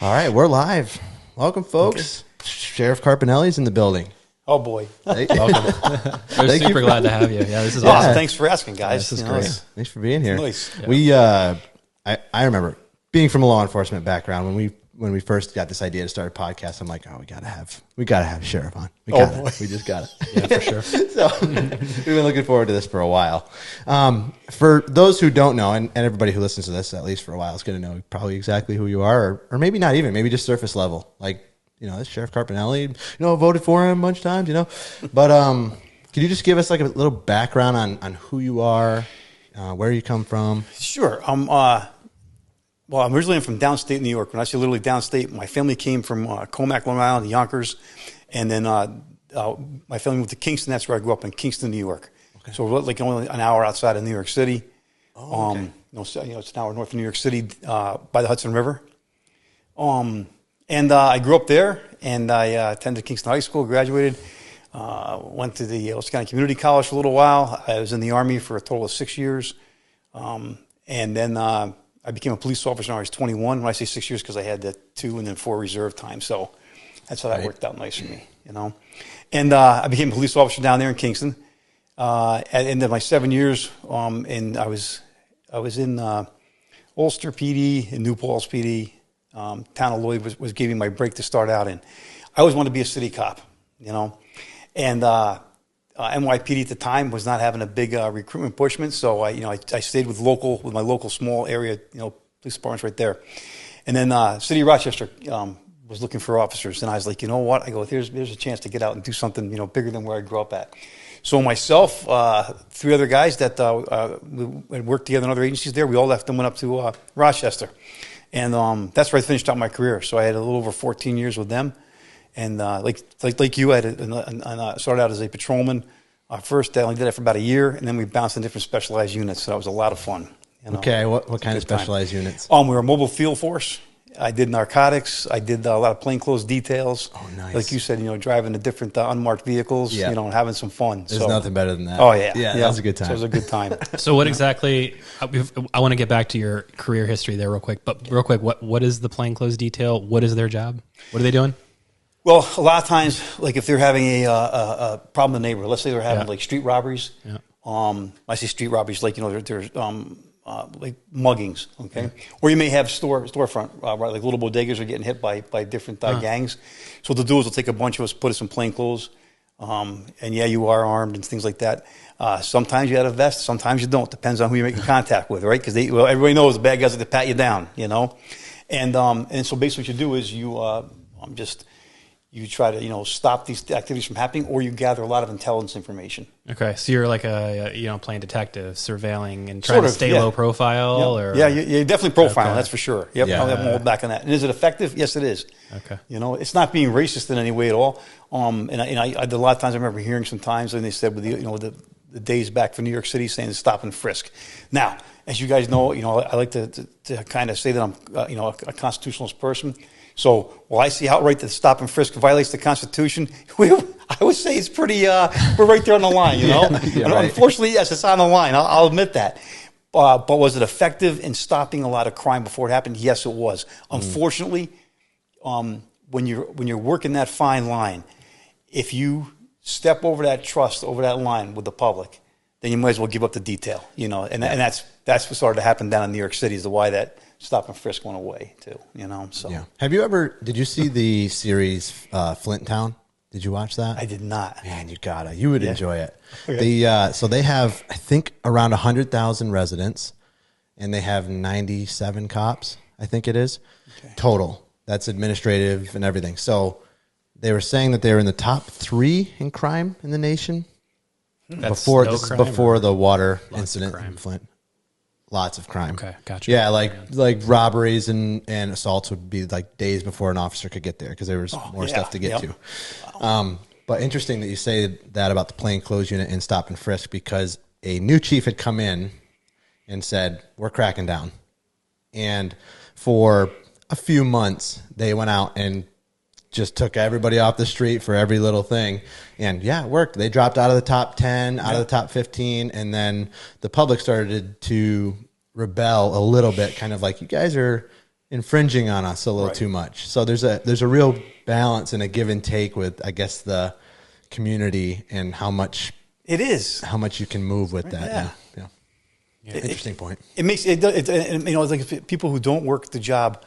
All right, we're live. Welcome, folks. Okay. Sheriff Carpinelli's in the building. Oh, boy. Welcome. We're super glad to have you. Yeah, this is awesome. Thanks for asking, guys. This is great. Thanks for being here. Nice. Yeah. I remember being from a law enforcement background when we first got this idea to start a podcast. I'm like, oh, we gotta have a sheriff on. We just got it. Yeah, for sure. So we've been looking forward to this for a while. For those who don't know, and everybody who listens to this at least for a while is going to know probably exactly who you are, or maybe not even, maybe just surface level. Like, this Sheriff Carpinelli, voted for him a bunch of times, But could you just give us like a little background on who you are, where you come from? Sure. Well, I'm originally from downstate New York. When I say literally downstate, my family came from Comac, Long Island, Yonkers, and then my family moved to Kingston. That's where I grew up, in Kingston, New York. Okay. So we're like only an hour outside of New York City. Oh, okay. It's an hour north of New York City by the Hudson River. And I grew up there, and I attended Kingston High School, graduated, went to the Ulster County Community College for a little while. I was in the Army for a total of 6 years. And then I became a police officer when I was 21. When I say 6 years, because I had the 2 and then 4 reserve time. So that's how that worked out nice for me, And I became a police officer down there in Kingston. At the end of my 7 years, and I was in Ulster PD and New Paltz PD. Town of Lloyd was giving my break to start out in. I always wanted to be a city cop, and NYPD at the time was not having a big recruitment pushment, so I stayed with my local small area, police departments right there. And then City of Rochester was looking for officers, and I was like, you know what? I go, there's a chance to get out and do something, bigger than where I grew up at. So myself, 3 other guys that we had worked together in other agencies there, we all left and went up to Rochester. And that's where I finished out my career. So I had a little over 14 years with them. And like you, I started out as a patrolman. First, I only did it for about a year, and then we bounced in different specialized units. So that was a lot of fun. Okay, what kind of specialized units? We were a mobile field force. I did narcotics. I did a lot of plainclothes details. Oh, nice. Like you said, driving the different unmarked vehicles, and having some fun. There's nothing better than that. Oh, yeah. Yeah, that was a good time. So it was a good time. So what exactly, I want to get back to your career history there real quick, but real quick, what is the plainclothes detail? What is their job? What are they doing? Well, a lot of times, like if they're having a problem in the neighborhood, let's say they're having like street robberies. Yeah. I say street robberies, like, there's like muggings, okay? Yeah. Or you may have storefront, right? Like little bodegas are getting hit by different gangs. So what they'll do is they'll take a bunch of us, put us in plain clothes, and you are armed and things like that. Sometimes you have a vest, sometimes you don't. Depends on who you're making contact with, right? Because everybody knows the bad guys like to pat you down, And so basically what you do is you try to, stop these activities from happening, or you gather a lot of intelligence information. Okay, so you're like a playing detective, surveilling and trying to stay low profile, or you're definitely profiling, that's for sure. Yep, yeah. I'll have more back on that. And is it effective? Yes, it is. Okay, it's not being racist in any way at all. And I a lot of times I remember hearing sometimes, and they said with the days back for New York City saying to stop and frisk. Now, as you guys know, I like to kind of say that I'm a constitutionalist person. So, I see outright that stop and frisk violates the Constitution. I would say it's pretty. We're right there on the line, Right. Unfortunately, yes, it's on the line. I'll admit that. But was it effective in stopping a lot of crime before it happened? Yes, it was. Unfortunately, when you're working that fine line, if you step over that line with the public, then you might as well give up the detail, And that's what started to happen down in New York City, is why that stop and frisk went away too, So yeah. Did you see the series Flint Town? Did you watch that? I did not. Man, you would enjoy it. Okay. So they have, I think, around 100,000 residents, and they have 97 cops, I think it is, total. That's administrative and everything. So they were saying that they were in the top 3 in crime in the nation before the water incident in Flint. Lots of crime. Okay, gotcha. Yeah, like robberies and assaults would be like days before an officer could get there, because there was more stuff to get to. Wow. But interesting that you say that about the plainclothes unit and stop and frisk, because a new chief had come in and said, we're cracking down. And for a few months, they went out and just took everybody off the street for every little thing. And it worked. They dropped out of the top 10, out of the top 15. And then the public started to rebel a little bit, kind of like, you guys are infringing on us a little too much. So there's a real balance and a give and take with, I guess, the community and how much you can move with that. Yeah. Interesting point. It makes it, like people who don't work the job,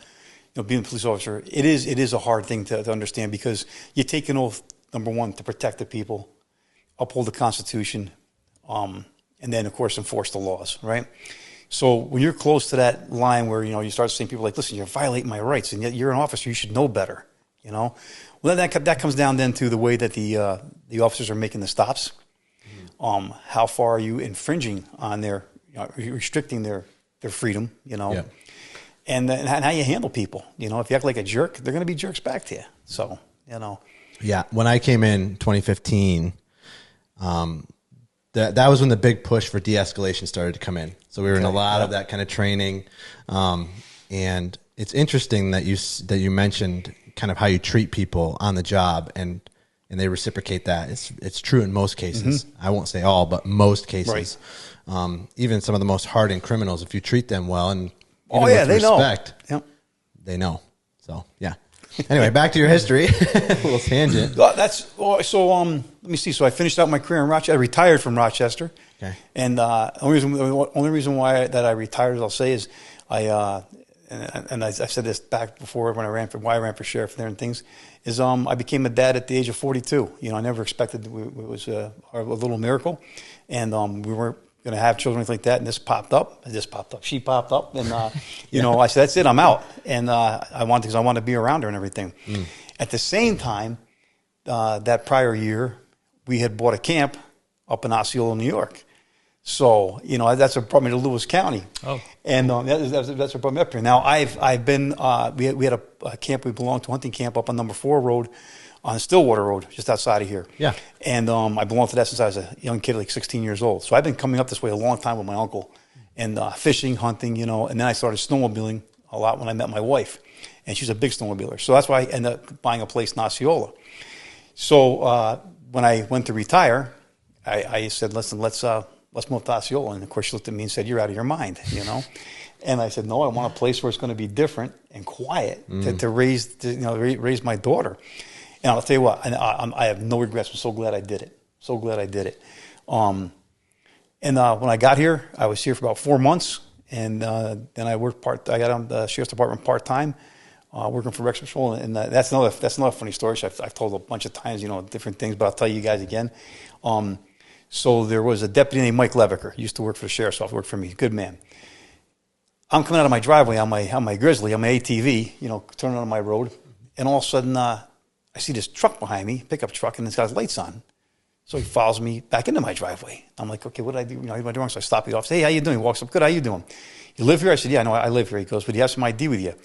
being a police officer, it is a hard thing to understand, because you take an oath, number one, to protect the people, uphold the Constitution, and then of course enforce the laws, right? So when you're close to that line where, you start seeing people like, listen, you're violating my rights, and yet you're an officer, you should know better, Well, that comes down then to the way that the officers are making the stops. How far are you infringing on their, restricting their freedom, and how you handle people. If you act like a jerk, they're going to be jerks back to you. So, Yeah, when I came in 2015, that was when the big push for de-escalation started to come in. So we were in a lot of that kind of training, and it's interesting that you mentioned kind of how you treat people on the job, and they reciprocate that. It's true in most cases. I won't say all, but most cases. Even some of the most hardened criminals, if you treat them well and with respect, they know. So yeah. Anyway, back to your history. A little tangent. Let me see. So I finished out my career in Rochester. I retired from Rochester. Okay. And the only reason why I retired, I'll say, is I said this back before when I ran for sheriff there and things, is I became a dad at the age of 42. I never expected it was a little miracle, and we weren't going to have children like that, and this popped up. She popped up, and I said, that's it, I'm out. And I wanted to be around her and everything. At the same time, that prior year, we had bought a camp up in Osceola, New York. So that's what brought me to Lewis County. Oh, and that's what brought me up here. Now I've been we had a camp, we belonged to a hunting camp up on number 4 road, on Stillwater Road, just outside of here. Yeah. And I belonged to that since I was a young kid, like 16 years old. So I've been coming up this way a long time with my uncle, and fishing, hunting, and then I started snowmobiling a lot when I met my wife, and she's a big snowmobiler. So that's why I ended up buying a place in Osceola. So when I went to retire, I said, listen, let's move to Osceola. And of course, she looked at me and said, you're out of your mind, And I said, no, I want a place where it's going to be different and quiet to raise my daughter. And I'll tell you what, I have no regrets. I'm so glad I did it. And when I got here, I was here for about 4 months, and then I got on the sheriff's department part-time, working for Rex Patrol, and that's another funny story. I've told a bunch of times, different things, but I'll tell you guys again. So there was a deputy named Mike Levicker. He used to work for the sheriff's office, worked for me, good man. I'm coming out of my driveway on my Grizzly, on my ATV, turning on my road, and all of a sudden I see this truck behind me, pickup truck, and it's got lights on. So he follows me back into my driveway. I'm like, okay, what did I do? What am I doing? So I stop the officer. Hey, how you doing? He walks up. Good, how you doing? You live here? I said, yeah, no, I live here. He goes, but do you have some ID with you?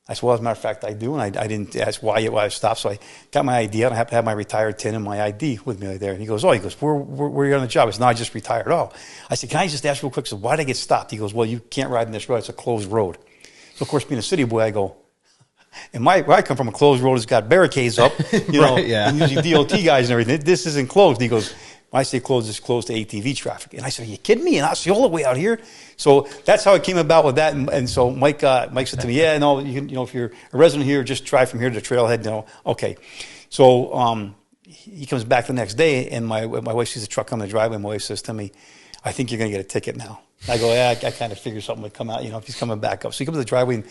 I said, well, as a matter of fact, I do. And I didn't ask why I stopped. So I got my ID out. I have to have my retired tin and my ID with me right there. And he goes, where are you on the job? I said, no, I just retired. Oh, I said, can I just ask real quick? I said, why did I get stopped? He goes, well, you can't ride in this road. It's a closed road. So, of course, being a city boy, I go, and where I come from, a closed road has got barricades up, and usually DOT guys and everything. This isn't closed. He goes, when I say closed, it's closed to ATV traffic. And I said, are you kidding me? In Osceola way out here? So that's how it came about with that. And so Mike said to me, yeah, no, if you're a resident here, just drive from here to the trailhead. Okay. So he comes back the next day, and my wife sees the truck on the driveway, and my wife says to me, I think you're going to get a ticket now. I go, yeah, I kind of figured something would come out, if he's coming back up. So he comes to the driveway, and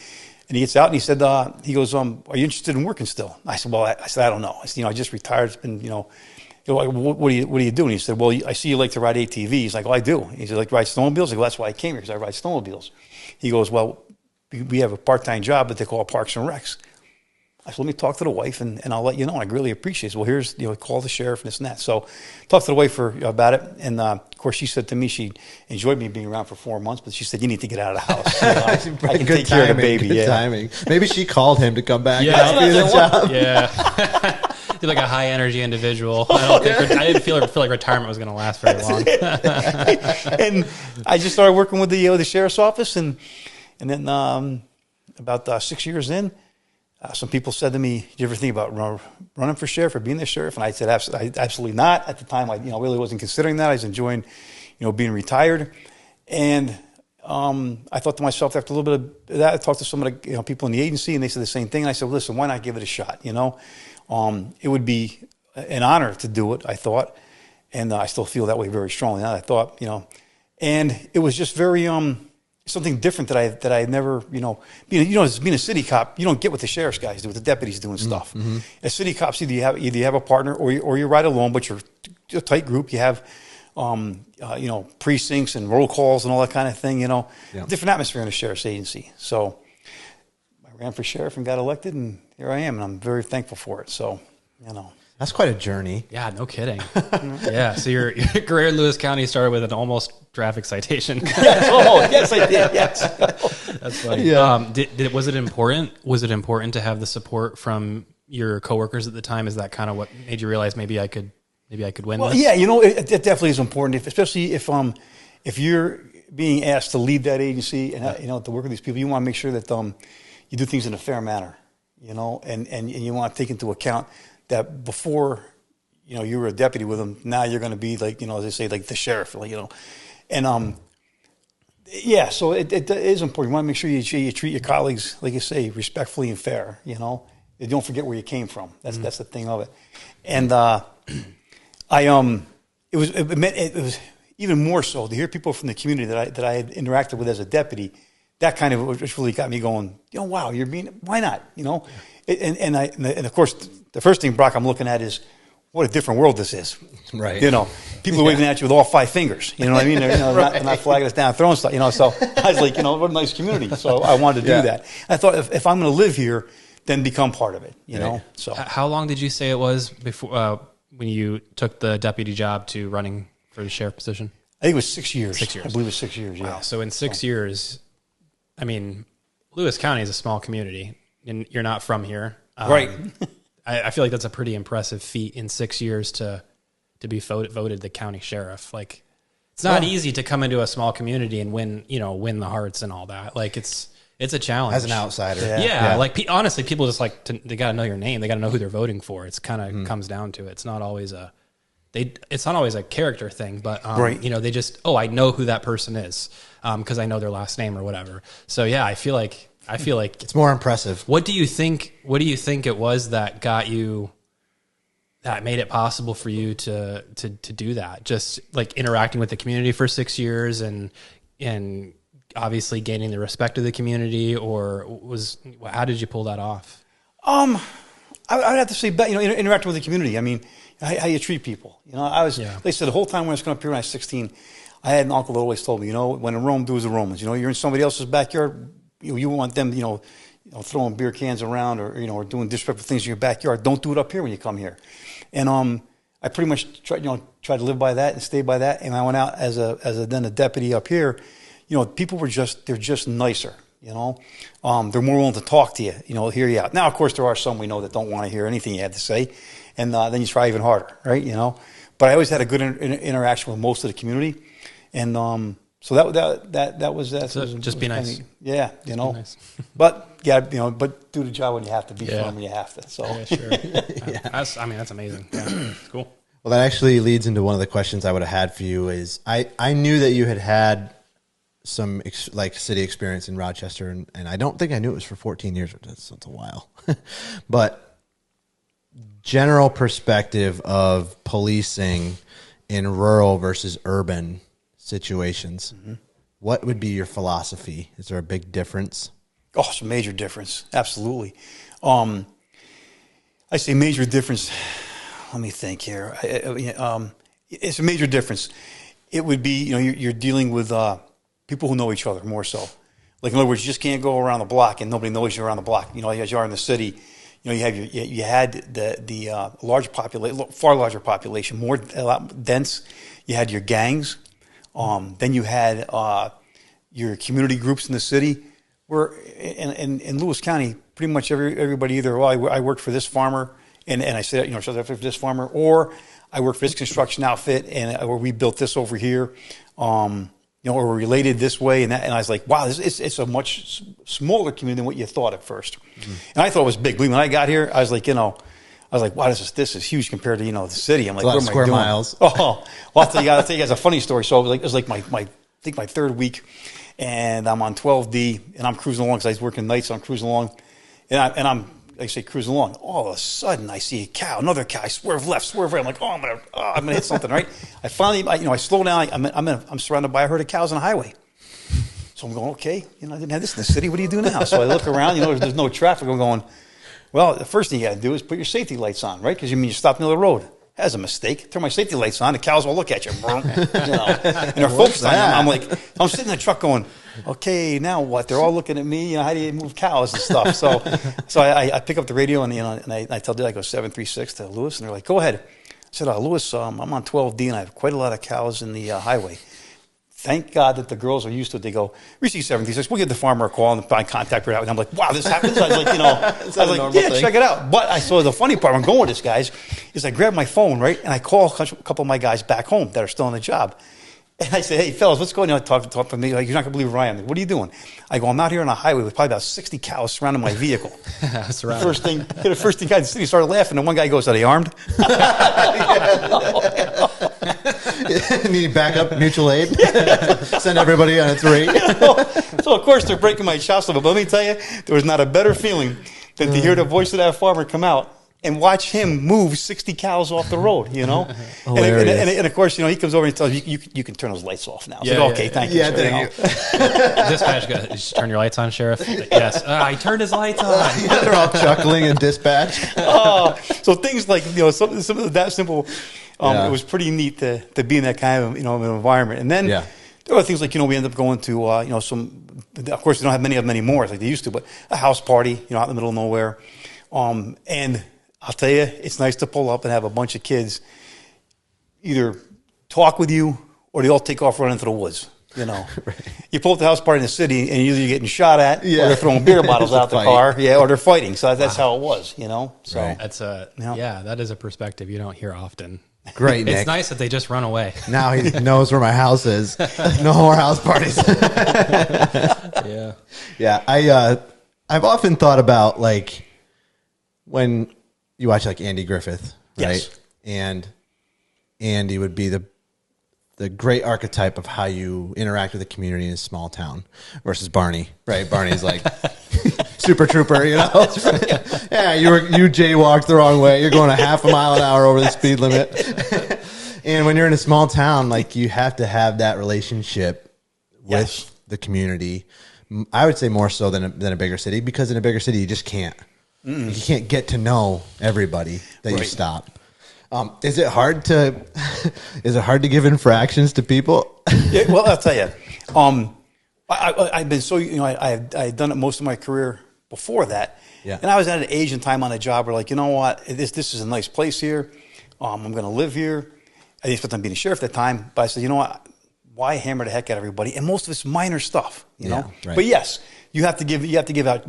he gets out, and he said, he goes, are you interested in working still? I said, well, I don't know. I said, I just retired. It's been, what do you do? And he said, well, I see you like to ride ATVs. He's like, well, I do. He said, like to ride snowmobiles? I go, that's why I came here, because I ride snowmobiles. He goes, well, we have a part-time job that they call Parks and Recs. I said, let me talk to the wife, and I'll let you know. I really appreciate it. Well, here's, call the sheriff and this and that. So talked to the wife about it. And, of course, she said to me she enjoyed me being around for 4 months, but she said, you need to get out of the house. I can take care of the baby. Good timing. Maybe she called him to come back. Yeah, and job. Yeah. You're like a high-energy individual. I didn't feel like retirement was going to last very long. And I just started working with the sheriff's office, and then about 6 years in, some people said to me, "Did you ever think about running for sheriff or being the sheriff?" And I said, "Absolutely not." At the time, I really wasn't considering that. I was enjoying, being retired. And I thought to myself after a little bit of that, I talked to some of the people in the agency, and they said the same thing. And I said, listen, why not give it a shot? It would be an honor to do it, I thought, and I still feel that way very strongly. I thought, and it was just very something different that I never, as being a city cop, you don't get what the sheriff's guys do, what the deputies do and stuff. Mm-hmm. As city cops, either you have a partner or you ride alone, but you're a tight group. You have precincts and roll calls and all that kind of thing, different atmosphere in the sheriff's agency. So I ran for sheriff and got elected, and here I am, and I'm very thankful for it. So, That's quite a journey. Yeah, no kidding. Yeah, so your career in Lewis County started with an almost traffic citation. Yes, I did. Yes, that's funny. Yeah. Was it important? Was it important to have the support from your coworkers at the time? Is that kind of what made you realize maybe I could win? Well, this? yeah, it definitely is important, especially if you're being asked to lead that agency and to work with these people. You want to make sure that you do things in a fair manner, and you want to take into account that before, you were a deputy with them, now you're going to be like, as they say, like the sheriff, and so it is important. You want to make sure you treat your colleagues, like you say, respectfully and fair, You don't forget where you came from. That's the thing of it. And it was even more so to hear people from the community that I had interacted with as a deputy. That kind of just really got me going. Wow, why not? And of course, the first thing, Brock, I'm looking at is what a different world this is. Right. People are waving at you with all 5 fingers. You know what I mean? They're not flagging us down, throwing stuff. So I was like, what a nice community. So I wanted to do that. I thought if I'm going to live here, then become part of it. So how long did you say it was before when you took the deputy job to running for the sheriff position? I think it was 6 years. 6 years. I believe it was 6 years. Yeah. Wow. So in 6 years, I mean, Lewis County is a small community, and you're not from here, right? I feel like that's a pretty impressive feat in 6 years to be voted the county sheriff. Like, it's not easy to come into a small community and win the hearts and all that. Like, it's a challenge as an outsider. Yeah. Like, honestly, people just they got to know your name. They got to know who they're voting for. It's kind of comes down to it. It's not always it's not always a character thing, but right. They just, I know who that person is because I know their last name or whatever. So yeah, I feel like it's more impressive. What do you think it was that made it possible for you to do that? Just like interacting with the community for 6 years and obviously gaining the respect of the community, or how did you pull that off? I would have to say, interacting with the community. I mean, how you treat people. I was, like I said, the whole time when I was coming up here when I was 16, I had an uncle that always told me, when in Rome, do as the Romans. You're in somebody else's backyard. You want them, throwing beer cans around or doing disrespectful things in your backyard. Don't do it up here when you come here. And I pretty much tried to live by that and stay by that. And I went out as a deputy up here. People they're just nicer. They're more willing to talk to you. Hear you out. Now, of course, there are some we know that don't want to hear anything you have to say, and then you try even harder, right? But I always had a good interaction with most of the community, and so that was that. So just be nice. Yeah, Be nice. but but do the job when you have to. Be firm when you have to. So yeah, sure. That's amazing. Yeah, cool. Well, that actually leads into one of the questions I would have had for you. Is I knew that you had some city experience in Rochester, and I don't think I knew it was for 14 years. That's a while, but general perspective of policing in rural versus urban situations. Mm-hmm. What would be your philosophy? Is there a big difference? Oh, it's a major difference. Absolutely. I say major difference. Let me think here. It's a major difference. It would be, you're dealing with people who know each other more so. Like, in other words, you just can't go around the block and nobody knows you around the block. As you are in the city, you had the large population, far larger population, a lot dense. You had your gangs. Then you had your community groups in the city. Where in Lewis County, pretty much everybody either, I worked for this farmer, and I said, for this farmer, or I work for this construction outfit, or we built this over here, or we're related this way, and I was like, wow, it's a much smaller community than what you thought at first. Mm-hmm. And I thought it was big. When I got here, I was like, wow, this is huge compared to the city. I'm like, what am I doing? Square miles. Oh, well, I'll tell you guys a funny story. So it was like my third week, and I'm on 12D, and I'm cruising along because I was working nights, so I'm cruising along, and I'm like I say cruising along. All of a sudden, I see a cow, another cow. I swerve left, swerve right. I'm like, I'm gonna hit something, right? I finally, I slow down. I'm surrounded by a herd of cows on the highway. So I'm going, okay, I didn't have this in the city. What do you do now? So I look around, there's no traffic. I'm going, well, the first thing you got to do is put your safety lights on, right? Because you stopped in the middle of the road. That's a mistake. Turn my safety lights on. The cows will look at you. And they're focused on you. I'm sitting in the truck going, okay, now what? They're all looking at me. How do you move cows and stuff? So I pick up the radio and I tell Dad, I go 736 to Lewis, and they're like, go ahead. I said, Lewis, I'm on 12D and I have quite a lot of cows in the highway. Thank God that the girls are used to it. They go, receive 76. We'll give the farmer a call and find contact her out. And I'm like, wow, this happens? I was like, yeah, check it out. But I saw the funny part, I'm going with this, guys, is I grab my phone, right, and I call a couple of my guys back home that are still on the job. And I say, hey, fellas, what's going on? Talk to me. Like, you're not going to believe where I am. Like, what are you doing? I go, I'm out here on a highway with probably about 60 cows surrounding my vehicle. The first thing guys in the city started laughing, and one guy goes, are they armed? Need backup, mutual aid. Send everybody on its rate. So, of course, they're breaking my chops. But let me tell you, there was not a better feeling than to hear the voice of that farmer come out and watch him move 60 cows off the road, and of course, he comes over and tells you can turn those lights off now. Yeah, like, okay, thank you. Thank you. Dispatch goes, did you turn your lights on, Sheriff? Yes. He turned his lights on. They're all chuckling in dispatch. So things like, some of that simple, it was pretty neat to be in that kind of, an environment. And then there are things like, we end up going to, some, of course, they don't have many of them anymore like they used to, but a house party, out in the middle of nowhere. And I'll tell you, it's nice to pull up and have a bunch of kids either talk with you or they all take off running into the woods. Right. You pull up the house party in the city and either you're getting shot at or they're throwing beer bottles out the car, or they're fighting. So that's how it was, So right. That's that is a perspective you don't hear often. Great, Nick. It's nice that they just run away. Now he knows where my house is. No more house parties. Yeah. I've often thought about when you watch Andy Griffith, right? Yes. And Andy would be the great archetype of how you interact with the community in a small town versus Barney, right? Barney's super trooper, Yeah, you jaywalked the wrong way. You're going a half a mile an hour over the speed limit. And when you're in a small town, you have to have that relationship with the community. I would say more so than a bigger city, because in a bigger city you just can't. You can't get to know everybody that you stop. Is it hard to give infractions to people? Yeah, well, I'll tell you. I've been so I had done it most of my career before that. Yeah. And I was at an age and time on a job where what, this is a nice place here. I'm going to live here. I didn't expect on being a sheriff at the time, but I said, what, why hammer the heck out of everybody? And most of it's minor stuff, know. Right. But yes. You have to give out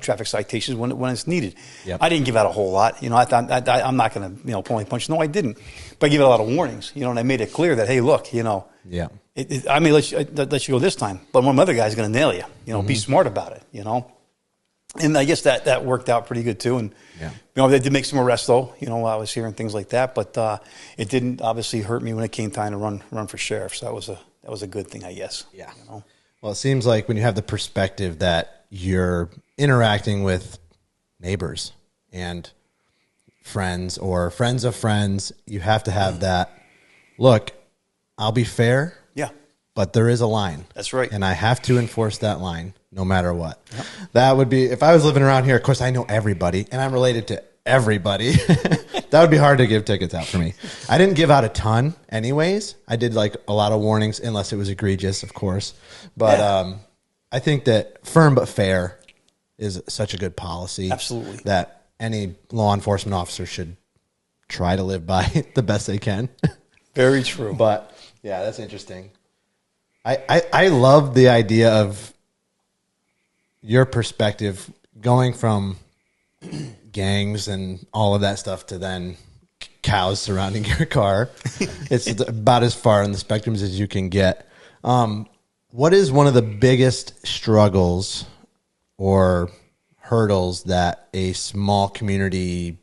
traffic citations when it's needed. Yep. I didn't give out a whole lot. I'm not going to pull any punch. No, I didn't. But I gave out a lot of warnings. And I made it clear that, hey, look, I may let you go this time, but one other guy's going to nail you. Be smart about it. And I guess that worked out pretty good too. And they did make some arrests though. I was hearing things like that, but it didn't obviously hurt me when it came time to run for sheriff. So that was a good thing, I guess. Yeah. Well, it seems like when you have the perspective that you're interacting with neighbors and friends or friends of friends, you have to have that, look, I'll be fair, but there is a line. That's right. And I have to enforce that line no matter what. Yep. That would be, if I was living around here, of course, I know everybody and I'm related to everybody. That would be hard to give tickets out for me. I didn't give out a ton anyways. I did a lot of warnings unless it was egregious, of course. But I think that firm but fair is such a good policy. Absolutely. That any law enforcement officer should try to live by the best they can. Very true. But yeah, that's interesting. I love the idea of your perspective going from gangs and all of that stuff to then cows surrounding your car. It's about as far in the spectrums as you can get. What is one of the biggest struggles or hurdles that a small community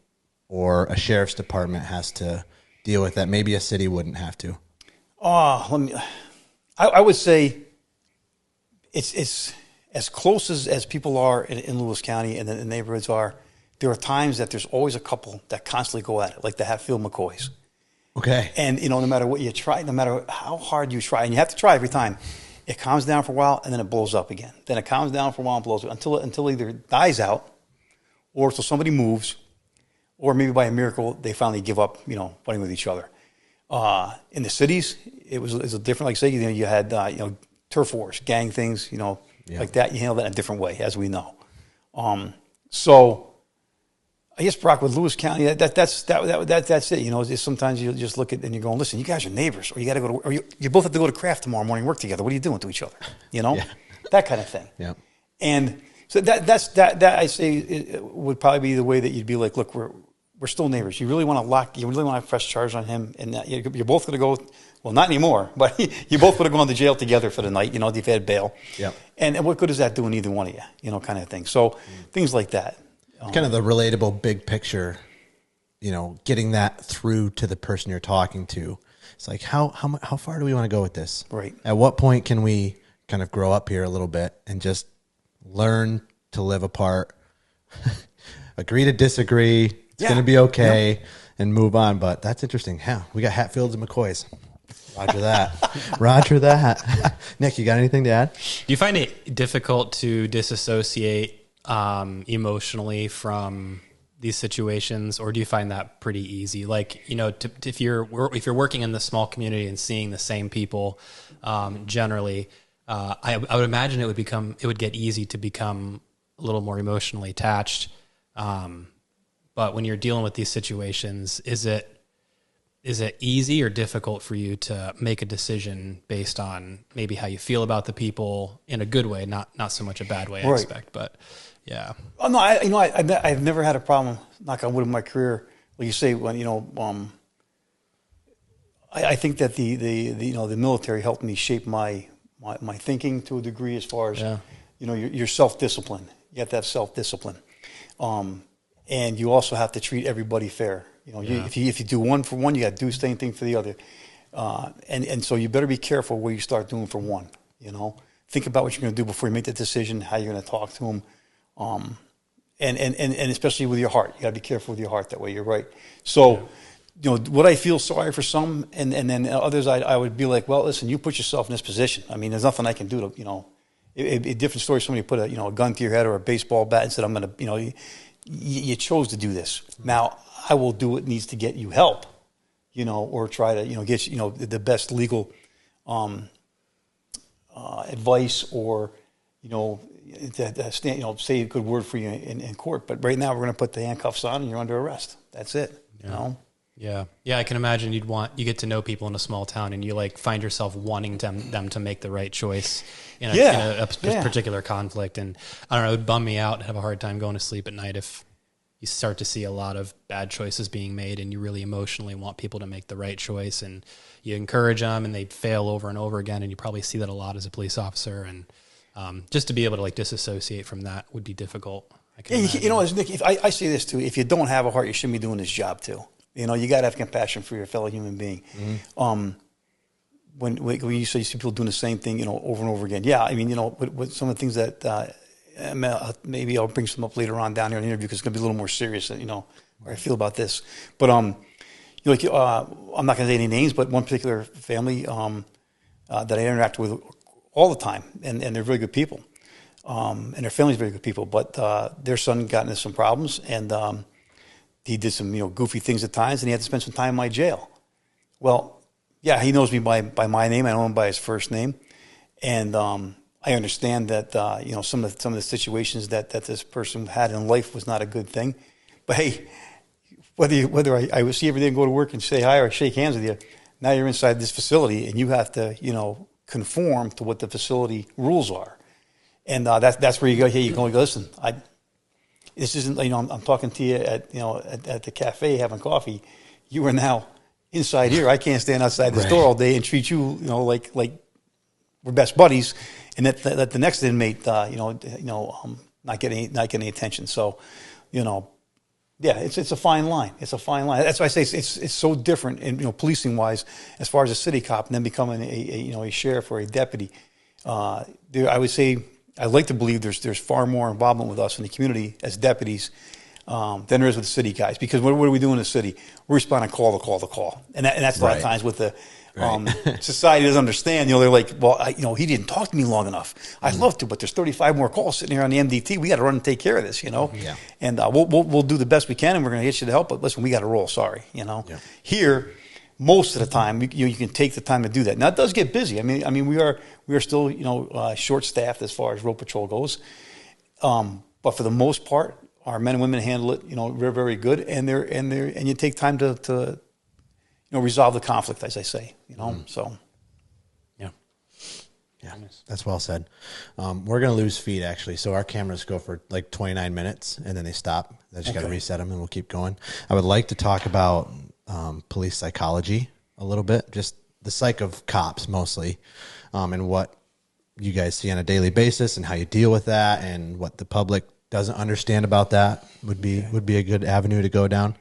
or a sheriff's department has to deal with that maybe a city wouldn't have to? I would say it's as close as people are in Lewis County and the neighborhoods are. There are times that there's always a couple that constantly go at it, like the Hatfield McCoys. Okay. And, no matter what you try, no matter how hard you try, and you have to try every time, it calms down for a while and then it blows up again. Then it calms down for a while and blows up until it either dies out or until somebody moves or maybe by a miracle they finally give up, fighting with each other. In the cities, it was different. Like say, you had, turf wars, gang things, like that. You handle that in a different way, as we know. So I guess, Brock, with Lewis County, that's it. Sometimes you just look at and you're going, listen, you guys are neighbors, or you got to go to, or you both have to go to craft tomorrow morning, work together. What are you doing to each other? That kind of thing. Yeah. And so that I say it would probably be the way that you'd be like, look, we're still neighbors. You really want to press charge on him, and you're both going to go. Well, not anymore, but you both would have gone to jail together for the night. If you've had bail. Yeah. And what good is that doing either one of you? Kind of thing. So things like that. Kind of the relatable big picture, getting that through to the person you're talking to. It's like, how far do we want to go with this? Right. At what point can we kind of grow up here a little bit and just learn to live apart, agree to disagree. It's going to be okay and move on. But that's interesting. We got Hatfields and McCoys. Roger that. Roger that. Nick, you got anything to add? Do you find it difficult to disassociate emotionally from these situations, or do you find that pretty easy? Like, if you're working in the small community and seeing the same people, generally, I would imagine it would get easy to become a little more emotionally attached. But when you're dealing with these situations, is it easy or difficult for you to make a decision based on maybe how you feel about the people in a good way, not so much a bad way, I expect, but yeah. Oh no, I've never had a problem, knock on wood, in my career. Like you say, when I think that the military helped me shape my thinking to a degree as far as your self-discipline. You have to have self-discipline, and you also have to treat everybody fair. If you do one for one, you got to do the same thing for the other, and so you better be careful where you start doing for one. Think about what you're going to do before you make that decision. How you're going to talk to them. And especially with your heart, you got to be careful with your heart that way. You're right. So, would I feel sorry for some, and then others, I would be like, well, listen, you put yourself in this position. I mean, there's nothing I can do to, a different story. Somebody put a gun to your head or a baseball bat and said, I'm going to, you chose to do this. Now I will do what needs to get you help, or try to, get, the best legal, advice or, say a good word for you in court. But right now we're going to put the handcuffs on and you're under arrest. That's it. Yeah. I can imagine you get to know people in a small town and you find yourself wanting them to make the right choice in a particular conflict. And I don't know, it would bum me out and have a hard time going to sleep at night if you start to see a lot of bad choices being made and you really emotionally want people to make the right choice and you encourage them and they fail over and over again. And you probably see that a lot as a police officer. And just to be able to disassociate from that would be difficult. Nick, I say this too, if you don't have a heart, you shouldn't be doing this job too. You got to have compassion for your fellow human being. Mm-hmm. When you see people doing the same thing, over and over again. Yeah, I mean, with some of the things that maybe I'll bring some up later on down here in the interview because it's going to be a little more serious, where I feel about this. But I'm not going to say any names, but one particular family that I interact with all the time, and they're very good people, and their family's very good people. But their son got into some problems, and he did some goofy things at times, and he had to spend some time in my jail. Well, yeah, he knows me by my name. I know him by his first name, and I understand that some of the situations that this person had in life was not a good thing. But hey, whether I would see every day and go to work and say hi or shake hands with you, now you're inside this facility, and you have to conform to what the facility rules are, and that's where you go. Hey, you go. Listen, this isn't. I'm talking to you at the cafe having coffee. You are now inside here. I can't stand outside this door all day and treat you like we're best buddies, and let the next inmate not get any attention. So, yeah, it's a fine line. It's a fine line. That's why I say it's so different in policing wise as far as a city cop and then becoming a sheriff or a deputy. I would say I'd like to believe there's far more involvement with us in the community as deputies than there is with the city guys. Because what do we do in the city? We're responding call to call to call, and that's a lot of times with the society doesn't understand. They're like, well, he didn't talk to me long enough. I'd love to, but there's 35 more calls sitting here on the MDT. We got to run and take care of this, Yeah. And we'll do the best we can, and we're going to get you the help. But listen, we got to roll. Sorry, Yeah. Here. Most of the time, you can take the time to do that. Now it does get busy. I mean, we are still short staffed as far as road patrol goes, but for the most part, our men and women handle it very, very good, and you take time to resolve the conflict, as I say. So yeah, that's well said. We're gonna lose feed actually, so our cameras go for like 29 minutes and then they stop. I just got to reset them and we'll keep going. I would like to talk about police psychology a little bit, just the psych of cops mostly, and what you guys see on a daily basis and how you deal with that and what the public doesn't understand about that would be a good avenue to go down.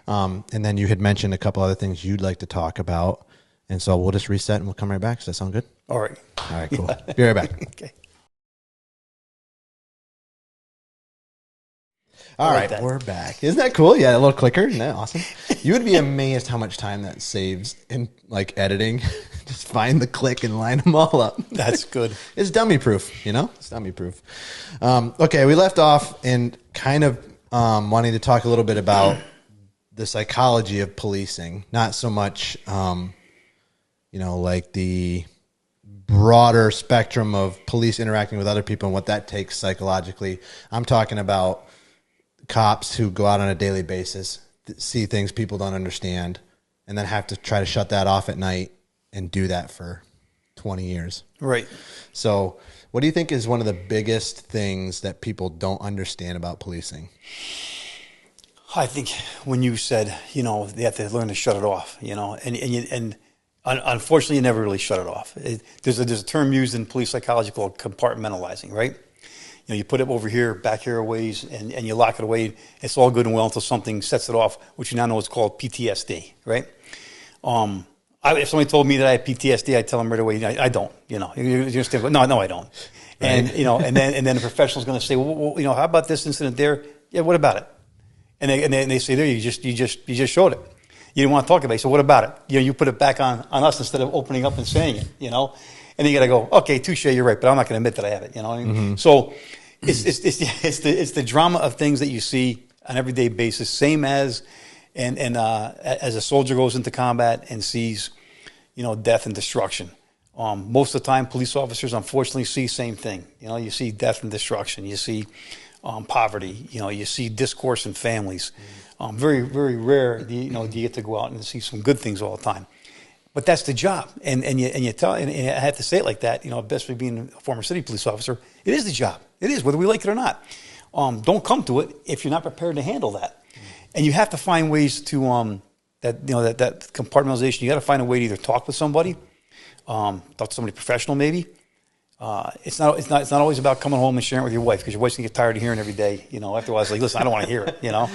And then you had mentioned a couple other things you'd like to talk about. And so we'll just reset and we'll come right back. Does that sound good? All right. All right, cool. Be right back. Okay. All right, we're back. Isn't that cool? Yeah, a little clicker. Isn't that awesome? You would be amazed how much time that saves in like editing. Just find the click and line them all up. That's good. It's dummy proof, It's dummy proof. Okay, we left off in kind of wanting to talk a little bit about the psychology of policing, not so much, like the broader spectrum of police interacting with other people and what that takes psychologically. I'm talking about cops who go out on a daily basis, see things people don't understand, and then have to try to shut that off at night and do that for 20 years. Right. So what do you think is one of the biggest things that people don't understand about policing? I think when you said, they have to learn to shut it off, and unfortunately you never really shut it off. There's a term used in police psychology called compartmentalizing, right? You put it over here, back here a ways, and you lock it away. It's all good and well until something sets it off, which you now know is called PTSD, right? If somebody told me that I had PTSD, I'd tell them right away, I don't, you understand? No, I don't. And, Right. and then the professional's going to say, well, how about this incident there? Yeah, what about it? And they say, there, you just showed it. You didn't want to talk about it. So what about it? You put it back on us instead of opening up and saying it, And you got to go, okay, touche, you're right, but I'm not going to admit that I have it, Mm-hmm. So it's the drama of things that you see on an everyday basis, same as as a soldier goes into combat and sees, death and destruction. Most of the time, police officers unfortunately see the same thing. You see death and destruction. You see poverty. You see discourse in families. Very, very rare. Do you get to go out and see some good things all the time. But that's the job, and I have to say it like that. Especially being a former city police officer, it is the job. It is, whether we like it or not. Don't come to it if you're not prepared to handle that, and you have to find ways to that compartmentalization. You got to find a way to either talk with somebody, talk to somebody professional, maybe. It's not always about coming home and sharing it with your wife, because your wife's gonna get tired of hearing every day. After a while, it's like, listen, I don't want to hear it. Yeah.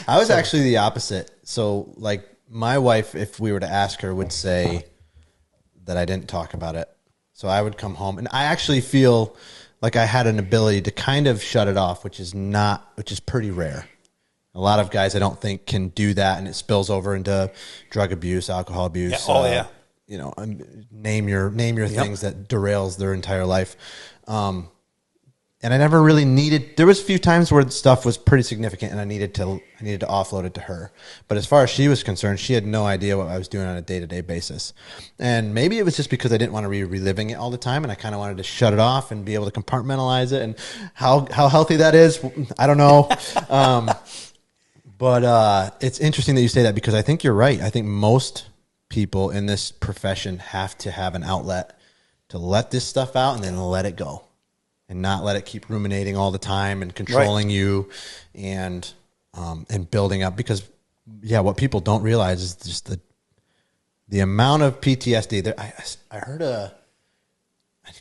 I was actually the opposite. So, like, my wife, if we were to ask her, would say that I didn't talk about it. So I would come home, and I actually feel like I had an ability to kind of shut it off, which is pretty rare. A lot of guys, I don't think, can do that, and it spills over into drug abuse, alcohol abuse. Yeah. Oh, yeah. Name your things that derails their entire life. And I never really needed. There was a few times where stuff was pretty significant, and I needed to offload it to her. But as far as she was concerned, she had no idea what I was doing on a day-to-day basis. And maybe it was just because I didn't want to be reliving it all the time, and I kind of wanted to shut it off and be able to compartmentalize it. And how healthy that is, I don't know. But it's interesting that you say that, because I think you're right. I think most people in this profession have to have an outlet to let this stuff out and then let it go. And not let it keep ruminating all the time and controlling you and building up. Because, what people don't realize is just the amount of PTSD. I heard I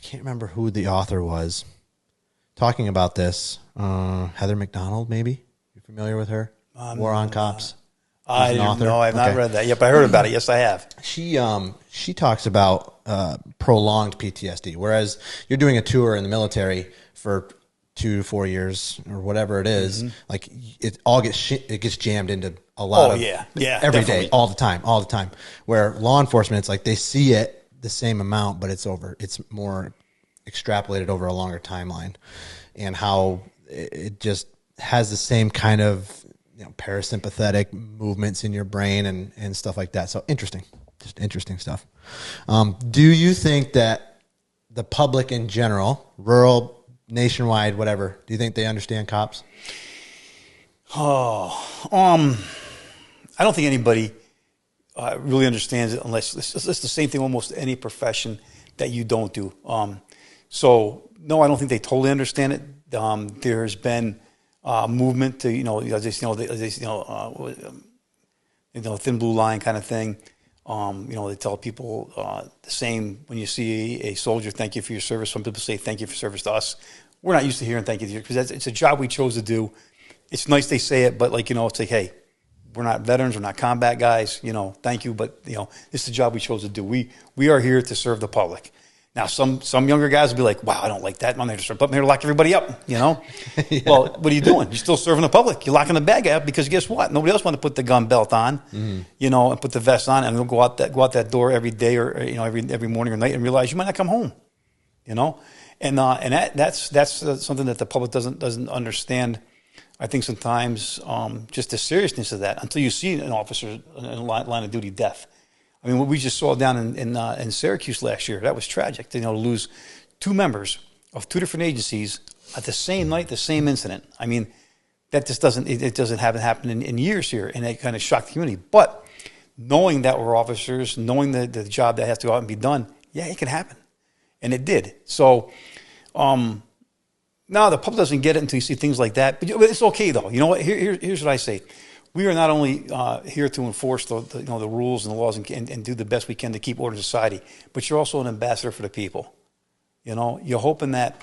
can't remember who the author was talking about this. Heather McDonald, maybe? You familiar with her? War on Cops. I don't know. I have not read that yet, but I heard about it. Yes, I have. She talks about prolonged PTSD, whereas you're doing a tour in the military for 2 to 4 years or whatever it is, like it all gets jammed into a lot of every day, all the time. Where law enforcement, it's like they see it the same amount, but it's more extrapolated over a longer timeline, and how it just has the same kind of parasympathetic movements in your brain and stuff like that. So just interesting stuff. Do you think that the public in general, rural, nationwide, whatever, do you think they understand cops? I don't think anybody really understands it unless it's the same thing almost any profession that you don't do. So no, I don't think they totally understand it. There's been movement to thin blue line kind of thing. They tell people the same when you see a soldier, thank you for your service. Some people say thank you for service to us. We're not used to hearing thank you because it's a job we chose to do. It's nice they say it, but it's like, hey, we're not veterans, we're not combat guys. Thank you, but it's the job we chose to do. We are here to serve the public. Now, some younger guys will be like, wow, I don't like that. I'm here to lock everybody up, Yeah. Well, what are you doing? You're still serving the public. You're locking the bad guy up because guess what? Nobody else wants to put the gun belt on, and put the vest on and go out that door every day or, every morning or night and realize you might not come home, And that's something that the public doesn't understand. I think sometimes just the seriousness of that until you see an officer in a line of duty death. I mean, what we just saw down in Syracuse last year, that was tragic. To lose 2 members of 2 different agencies at the same night, the same incident. I mean, that just doesn't happen in years here, and it kind of shocked the community. But knowing that we're officers, knowing the job that has to go out and be done, yeah, it can happen, and it did. So, now the public doesn't get it until you see things like that. But it's okay though. You know what? Here's what I say. We are not only here to enforce the rules and the laws and do the best we can to keep order in society, but you're also an ambassador for the people. You're hoping that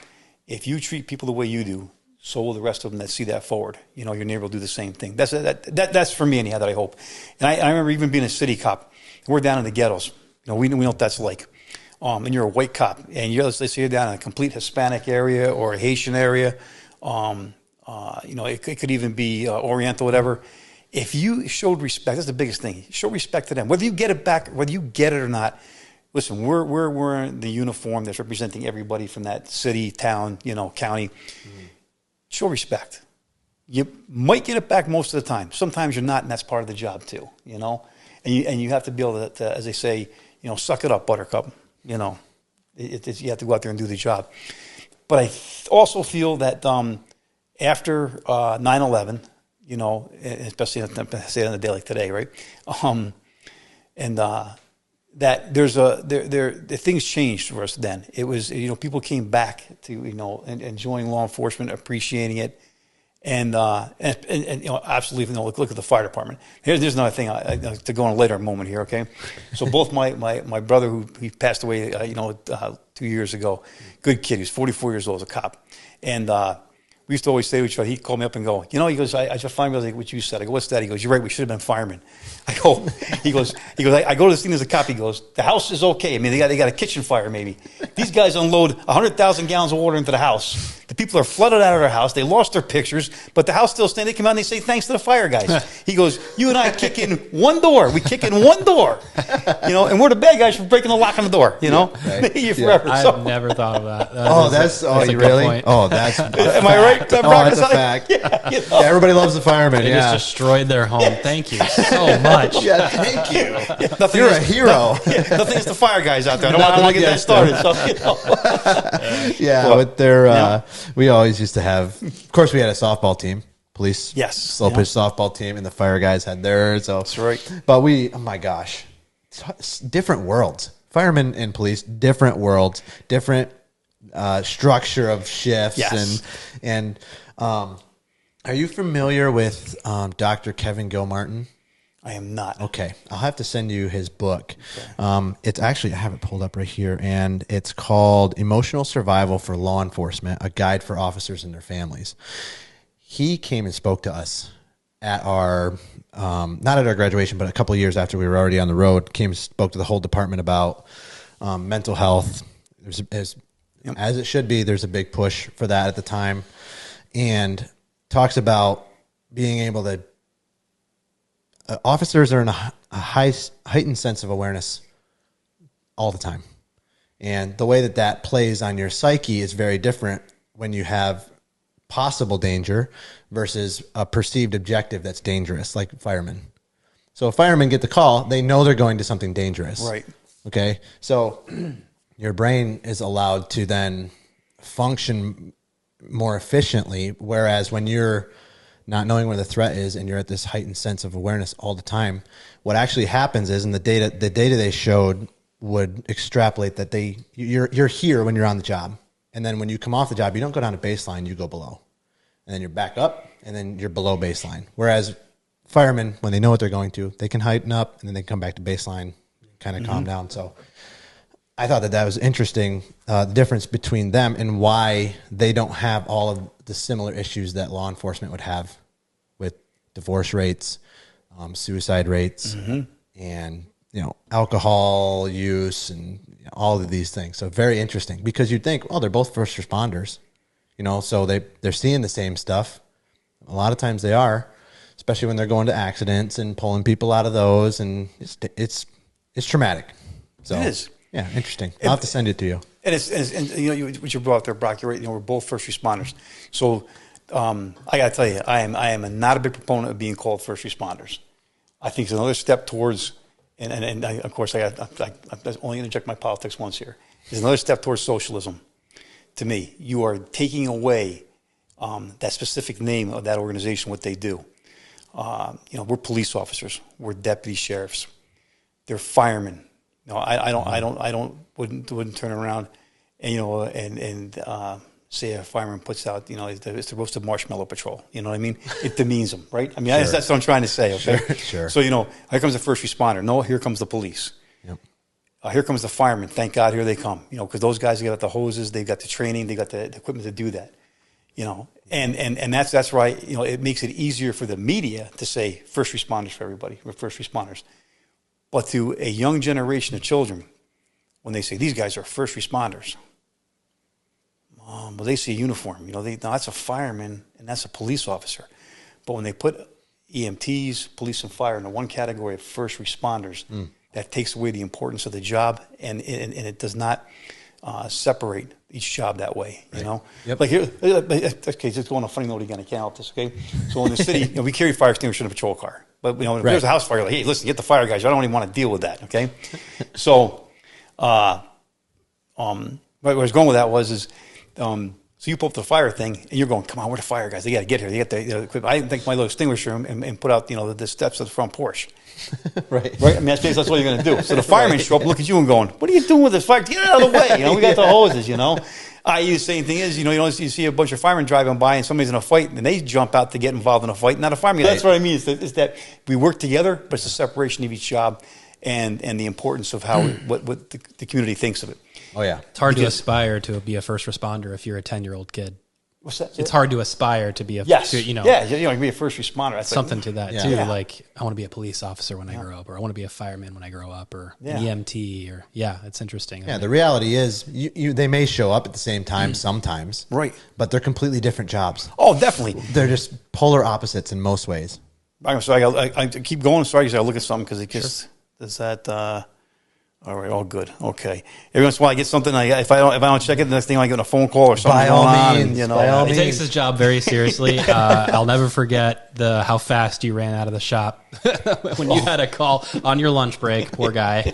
if you treat people the way you do, so will the rest of them that see that forward. Your neighbor will do the same thing. That's for me anyhow, that I hope. And I remember even being a city cop. We're down in the ghettos. We know what that's like. And you're a white cop, and let's say you're down in a complete Hispanic area or a Haitian area. It could even be Oriental, whatever. If you showed respect, that's the biggest thing. Show respect to them, whether you get it back, whether you get it or not. Listen, we're wearing the uniform that's representing everybody from that city, town, county. Show respect. You might get it back most of the time. Sometimes you're not, and that's part of the job too. And you have to be able to, as they say, suck it up, Buttercup. You have to go out there and do the job. But I also feel that after 9/11. Especially say it on a day like today, right? That the things changed for us then. It was, people came back to, enjoying law enforcement, appreciating it. And absolutely, look at the fire department. Here's another thing to go on a later moment here, okay? So both my brother, he passed away, 2 years ago, good kid, he was 44 years old, as a cop. And, we used to always say to each other, he'd call me up and go, he goes, I just finally realized what you said. I go, what's that? He goes, you're right, we should have been firemen. I go, I go to the scene as a cop. He goes, the house is okay. I mean, they got a kitchen fire maybe. These guys unload 100,000 gallons of water into the house. The people are flooded out of their house. They lost their pictures, but the house still standing. They come out and they say thanks to the fire guys. He goes, you and I kick in one door. We kick in one door, and we're the bad guys for breaking the lock on the door. Right. You forever. I've never thought of that. That's you really? Point. Oh, that's. Am I right? That's a fact. Yeah, everybody loves the firemen. They just destroyed their home. Thank you so much. Yeah, thank you. You're a hero. Nothing is the fire guys out there. I don't want to get that started. So, but they're. We always used to have. Of course, we had a softball team. Police, slow pitch softball team, and the fire guys had theirs. So that's right. But oh my gosh, different worlds. Firemen and police, different worlds, different structure of shifts. Yes. And are you familiar with Dr. Kevin Gilmartin? I am not. Okay. I'll have to send you his book. Okay. It's actually, I have it pulled up right here, and it's called Emotional Survival for Law Enforcement, a guide for officers and their families. He came and spoke to us at our, not at our graduation, but a couple of years after we were already on the road, came and spoke to the whole department about mental health. As it should be, there's a big push for that at the time, and talks about being able to, officers are in a heightened sense of awareness all the time. And the way that that plays on your psyche is very different when you have possible danger versus a perceived objective that's dangerous, like firemen. So if firemen get the call, they know they're going to something dangerous. Right. Okay. So your brain is allowed to then function more efficiently. Whereas when you're not knowing where the threat is and you're at this heightened sense of awareness all the time, what actually happens is, and the data they showed would extrapolate that you're here when you're on the job. And then when you come off the job, you don't go down to baseline, you go below. And then you're back up, and then you're below baseline. Whereas firemen, when they know what they're going to, they can heighten up, and then they come back to baseline, kind of calm down. So I thought that was interesting, the difference between them and why they don't have all of the similar issues that law enforcement would have with divorce rates, suicide rates, and alcohol use and all of these things. So very interesting, because you'd think, they're both first responders, so they're seeing the same stuff. A lot of times they are, especially when they're going to accidents and pulling people out of those, and it's traumatic. So it is. Yeah, interesting. I'll have to send it to you. And what you brought up there, Brock, you're right. We're both first responders. So I got to tell you, I am not a big proponent of being called first responders. I think it's another step towards, and of course I only interject my politics once here. It's another step towards socialism. To me, you are taking away that specific name of that organization, what they do. We're police officers, we're deputy sheriffs, they're firemen. Wouldn't turn around and say a fireman puts out, it's the roasted marshmallow patrol. You know what I mean? It demeans them, right? I mean, Sure. that's what I'm trying to say. Okay, Sure. So here comes the first responder. No, here comes the police. Yep. Here comes the firemen. Thank God, here they come. Because those guys, they got the hoses, they've got the training, they got the equipment to do that. And that's why it makes it easier for the media to say first responders for everybody. We're first responders. But to a young generation of children, when they say these guys are first responders, well, they see a uniform. That's a fireman and that's a police officer. But when they put EMTs, police and fire, into one category of first responders, that takes away the importance of the job, and it does not separate each job that way. Right. Yep. Like here, okay, just going on a funny note again. I can't help this. Okay, so in the city, we carry fire extinguishers in a patrol car. But if there's a house fire, like, hey, listen, get the fire guys. I don't even want to deal with that. Okay, so where I was going with that was so you pull up the fire thing and you're going, come on, we're the fire guys. They got to get here. They got the equipment. I didn't take my little extinguisher and put out the steps of the front porch. Right. I mean, that's what you're going to do. So the firemen show up, look at you, and going, "What are you doing with this fire? Get out of the way!" We got the hoses. The same thing is, you see a bunch of firemen driving by, and somebody's in a fight, and they jump out to get involved in a fight. Not a fireman. That's what I mean. Is that we work together, but it's the separation of each job, and the importance of how what the community thinks of it. Oh yeah, it's hard to aspire to be a first responder if you're a 10-year-old kid. What's that? It's hard to aspire to be a be a first responder. That's something to that too. Yeah. Like, I want to be a police officer when I grow up, or I want to be a fireman when I grow up, or an EMT, or it's interesting. Yeah, the reality is they may show up at the same time sometimes, right? But they're completely different jobs. Oh, definitely. They're just polar opposites in most ways. I'm sorry, I keep going. Sorry, because I look at something because it just does that. All right, all good. Okay. Every once in a while, I get something. If I don't check it, the next thing I get a phone call or something. By all means, he takes his job very seriously. I'll never forget how fast you ran out of the shop when you had a call on your lunch break. Poor guy.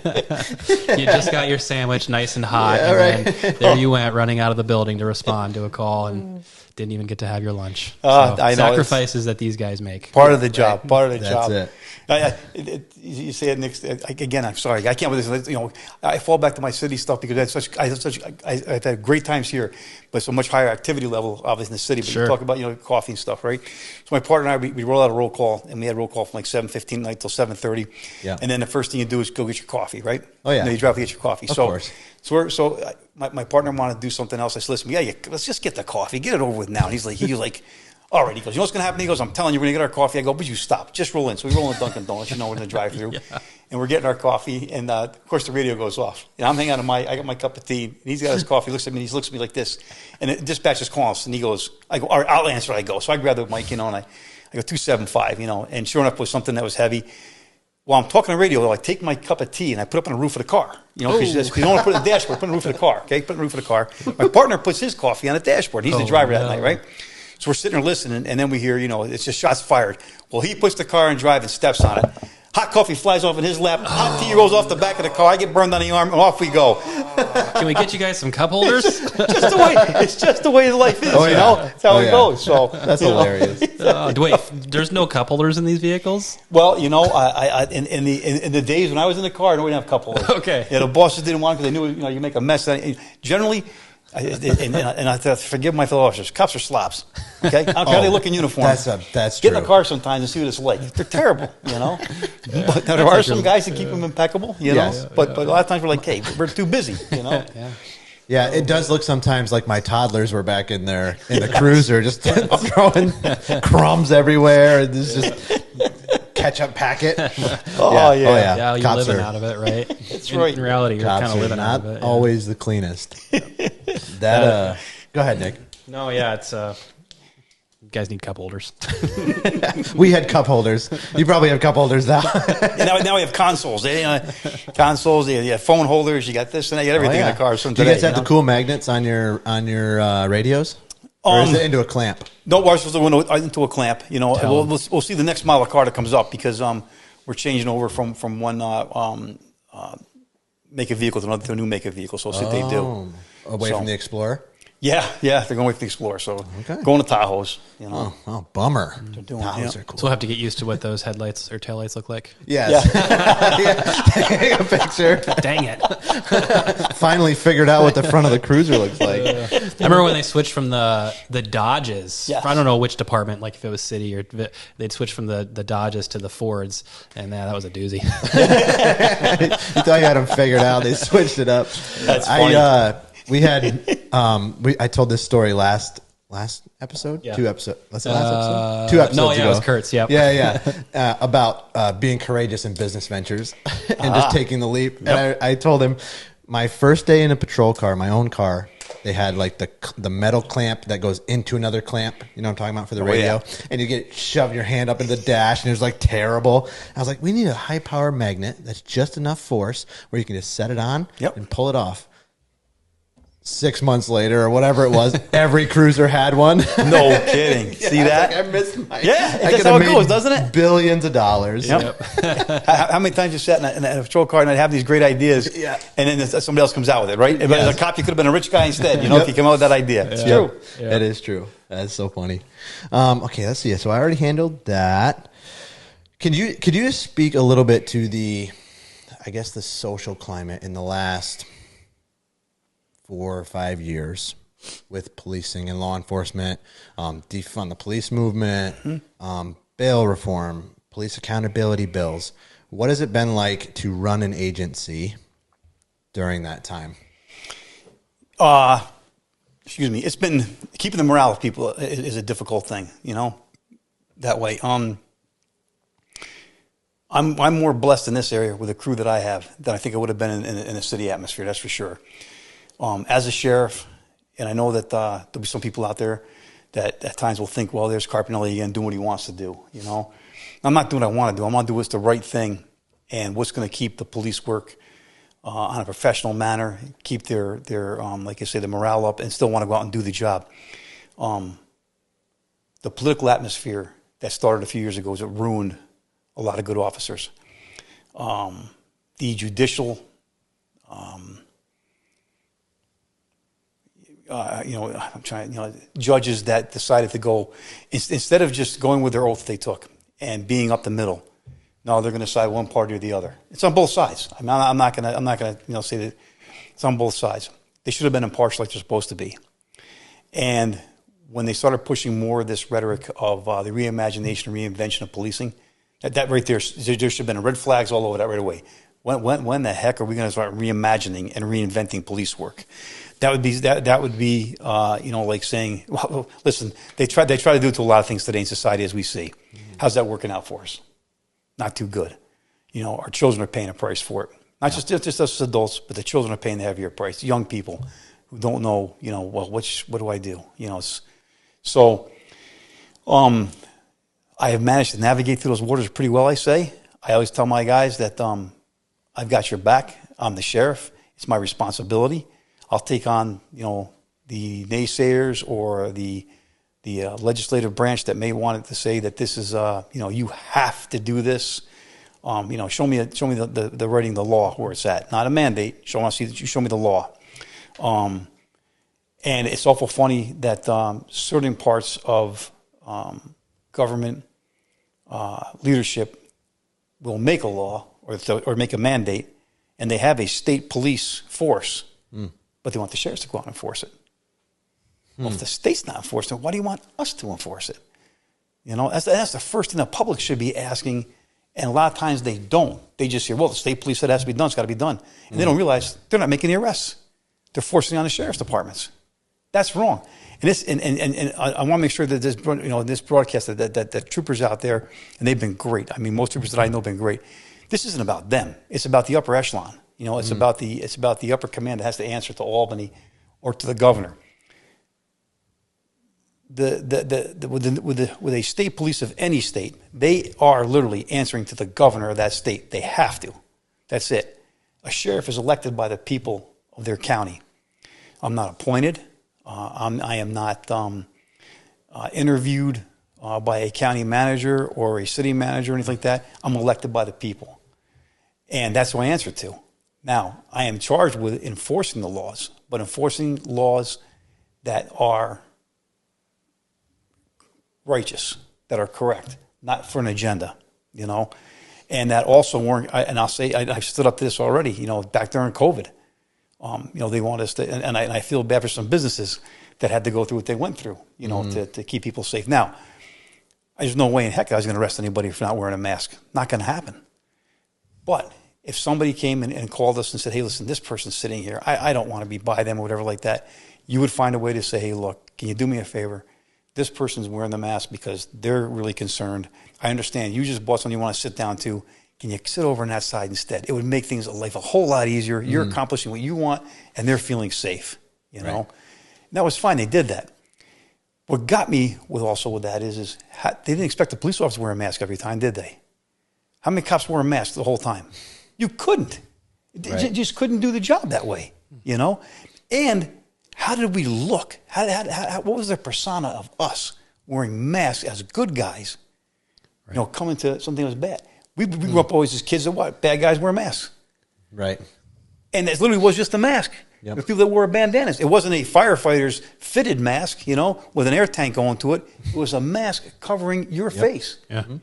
You just got your sandwich nice and hot, and then there you went running out of the building to respond to a call and didn't even get to have your lunch. I know, sacrifices that these guys make. Part of the job. Right. Part of the job. That's it. You say it next again. I'm sorry, I can't with this. I fall back to my city stuff because I've had great times here, but it's a much higher activity level, obviously in the city. But you talk about coffee and stuff, right? So my partner and I we roll out a roll call, and we had a roll call from like 7:15 night till 7:30. Yeah. And then the first thing you do is go get your coffee, right? Oh yeah. And then you drive to get your coffee. Of course. So my partner wanted to do something else. I said, listen, let's just get the coffee, get it over with now. And he's like, All right. He goes, you know what's going to happen? He goes, I'm telling you, we're going to get our coffee. I go, but you stop. Just roll in. So we roll in Dunkin' Donuts. You know, we're in the drive-thru. And we're getting our coffee. And, of course, the radio goes off. And I'm hanging out I got my cup of tea. And he's got his coffee. He looks at me. And he looks at me like this. And the dispatch is calling us. And he goes, I go, all right, I'll answer. I go. So I grab the mic, and I go, 275, and sure enough, it was something that was heavy. While I'm talking on the radio, I take my cup of tea and I put it up on the roof of the car. Because you don't want to put it on the dashboard, put it on the roof of the car. Okay, put it on the roof of the car. My partner puts his coffee on the dashboard. He's the driver that night, right? So we're sitting there listening, and then we hear, it's just shots fired. Well, he puts the car in drive and steps on it. Hot coffee flies off in his lap. Hot tea rolls off the back of the car. I get burned on the arm, and off we go. Can we get you guys some cup holders? It's just the way life is, That's how it goes. So that's hilarious. Wait, there's no cup holders in these vehicles? Well, I in the days when I was in the car, I didn't have cup holders. Okay. Yeah, the bosses didn't want it because they knew, you make a mess. Generally, and I have to forgive my fellow officers. Cops are slops. Okay, I don't care how they look in uniform. That's Get true. in the car sometimes and see what it's like. They're terrible, But there are some guys that keep them impeccable, Yes. But a lot of times we're like, hey, we're too busy, Yeah, it does look sometimes like my toddlers were back in the cruiser, just throwing crumbs everywhere. And there's just ketchup packet. Oh yeah. Yeah, you're Cops living are- out of it, right? That's right. In reality, you're kind Cops of are living out not of it. always the cleanest. Go ahead, Nick. No, yeah, it's you guys need cup holders. We had cup holders. You probably have cup holders now. Now we have consoles. They have phone holders. You got this and that. You got everything in the car. Do you guys have the cool magnets on your radios? Or is it into a clamp? No, ours was into a clamp. We'll see the next model of car that comes up because we're changing over from one make of vehicle to a new make of vehicle. So we'll see what they do. Away from the Explorer? Yeah, they're going with the Explorer. So going to Tahoes. Oh, bummer. Tahoes are cool. So we'll have to get used to what those headlights or taillights look like. Yes. Take a picture. Dang it. Finally figured out what the front of the cruiser looks like. I remember when they switched from the Dodges. Yes. I don't know which department, like if it was city or they'd switch from the Dodges to the Fords, and that was a doozy. You thought you had them figured out. They switched it up. That's funny. We had I told this story last episode? Yeah. 2 episodes. Was it last episode? 2 episodes ago. It was Kurt's, yep. Yeah. About being courageous in business ventures and just taking the leap. Yep. And I told him my first day in a patrol car, my own car, they had like the metal clamp that goes into another clamp. You know what I'm talking about for the radio? Yeah. And you get shoved your hand up in the dash and it was like terrible. I was like, we need a high power magnet that's just enough force where you can just set it on and pull it off. 6 months later or whatever it was, every cruiser had one. No kidding. See that? I missed my. Yeah, that's how it goes, doesn't it? Billions of dollars. Yep. How many times you sat in a patrol car and I'd have these great ideas, and then somebody else comes out with it, right? But as a cop, you could have been a rich guy instead, if you come out with that idea. It's true. Yeah. It is true. That's so funny. Okay, let's see. So I already handled that. Could you just speak a little bit to the social climate in the last 4 or 5 years with policing and law enforcement, defund the police movement, bail reform, police accountability bills. What has it been like to run an agency during that time? It's been keeping the morale of people is a difficult thing, that way. I'm more blessed in this area with the crew that I have than I think I would have been in a city atmosphere. That's for sure. As a sheriff, and I know that there'll be some people out there that at times will think, well, there's Carpinelli again doing what he wants to do. I'm not doing what I want to do. I'm going to do what's the right thing and what's going to keep the police work on a professional manner, keep their like I say, the morale up, and still want to go out and do the job. The political atmosphere that started a few years ago, it ruined a lot of good officers. The judicial. I'm trying, judges that decided to go, instead of just going with their oath they took and being up the middle, no, they're going to side one party or the other. It's on both sides. I'm not going to say that it's on both sides. They should have been impartial like they're supposed to be. And when they started pushing more of this rhetoric of the reimagination and reinvention of policing, that right there should have been red flags all over that right away. When the heck are we going to start reimagining and reinventing police work? That would be like saying, well, listen, they try to do it to a lot of things today in society as we see. How's that working out for us? Not too good. Our children are paying a price for it. Not just us as adults, but the children are paying the heavier price. Young people who don't know, well, what do I do? So I have managed to navigate through those waters pretty well, I say. I always tell my guys that I've got your back. I'm the sheriff. It's my responsibility. I'll take on, the naysayers or the legislative branch that may want it to say that this is, you have to do this. Show me the writing of the law where it's at. Not a mandate. Show me the law. And it's awful funny that certain parts of government leadership will make a law or make a mandate, and they have a state police force, but they want the sheriffs to go out and enforce it. Well, if the state's not enforcing it, why do you want us to enforce it? That's the first thing the public should be asking, and a lot of times they don't. They just hear, well, the state police said it has to be done, it's got to be done. And they don't realize they're not making the arrests. They're forcing it on the sheriff's departments. That's wrong. And I want to make sure that this broadcast that troopers out there, and they've been great. I mean, most troopers that I know have been great. This isn't about them. It's about the upper echelon. It's about the upper command that has to answer to Albany or to the governor. With a state police of any state, they are literally answering to the governor of that state. They have to. That's it. A sheriff is elected by the people of their county. I'm not appointed. I am not interviewed by a county manager or a city manager or anything like that. I'm elected by the people. And that's who I answer to. Now, I am charged with enforcing the laws, but enforcing laws that are righteous, that are correct, not for an agenda, and that also weren't, and I'll say, I've stood up to this already, back during COVID. They want us to, and I feel bad for some businesses that had to go through what they went through, to keep people safe. Now, there's no way in heck I was going to arrest anybody for not wearing a mask. Not going to happen. But if somebody came and called us and said, hey, listen, this person's sitting here, I don't want to be by them or whatever like that, you would find a way to say, hey, look, can you do me a favor? This person's wearing the mask because they're really concerned. I understand you just bought something you want to sit down to. Can you sit over on that side instead? It would make things life a whole lot easier. You're accomplishing what you want, and they're feeling safe. Right. And that was fine. They did that. What got me with that is they didn't expect the police officer to wear a mask every time, did they? How many cops wore a mask the whole time? You couldn't. Right. You just couldn't do the job that way. And how did we look? What was the persona of us wearing masks as good guys? Right. Coming to something that was bad. We grew up always as kids that what? Bad guys wear masks. Right. And it literally was just a mask. Yep. The people that wore bandanas. It wasn't a firefighter's fitted mask, with an air tank going to it. It was a mask covering your face. Yeah. Mm-hmm.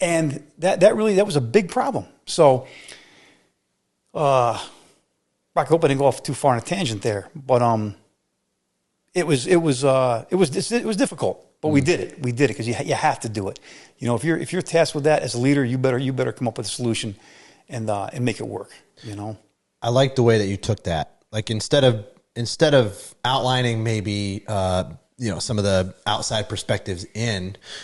And that was a big problem. So, I hope I didn't go off too far on a tangent there, but it was difficult. But we did it. We did it because you have to do it. If you're tasked with that as a leader, you better come up with a solution and make it work. I like the way that you took that. Like instead of outlining maybe some of the outside perspectives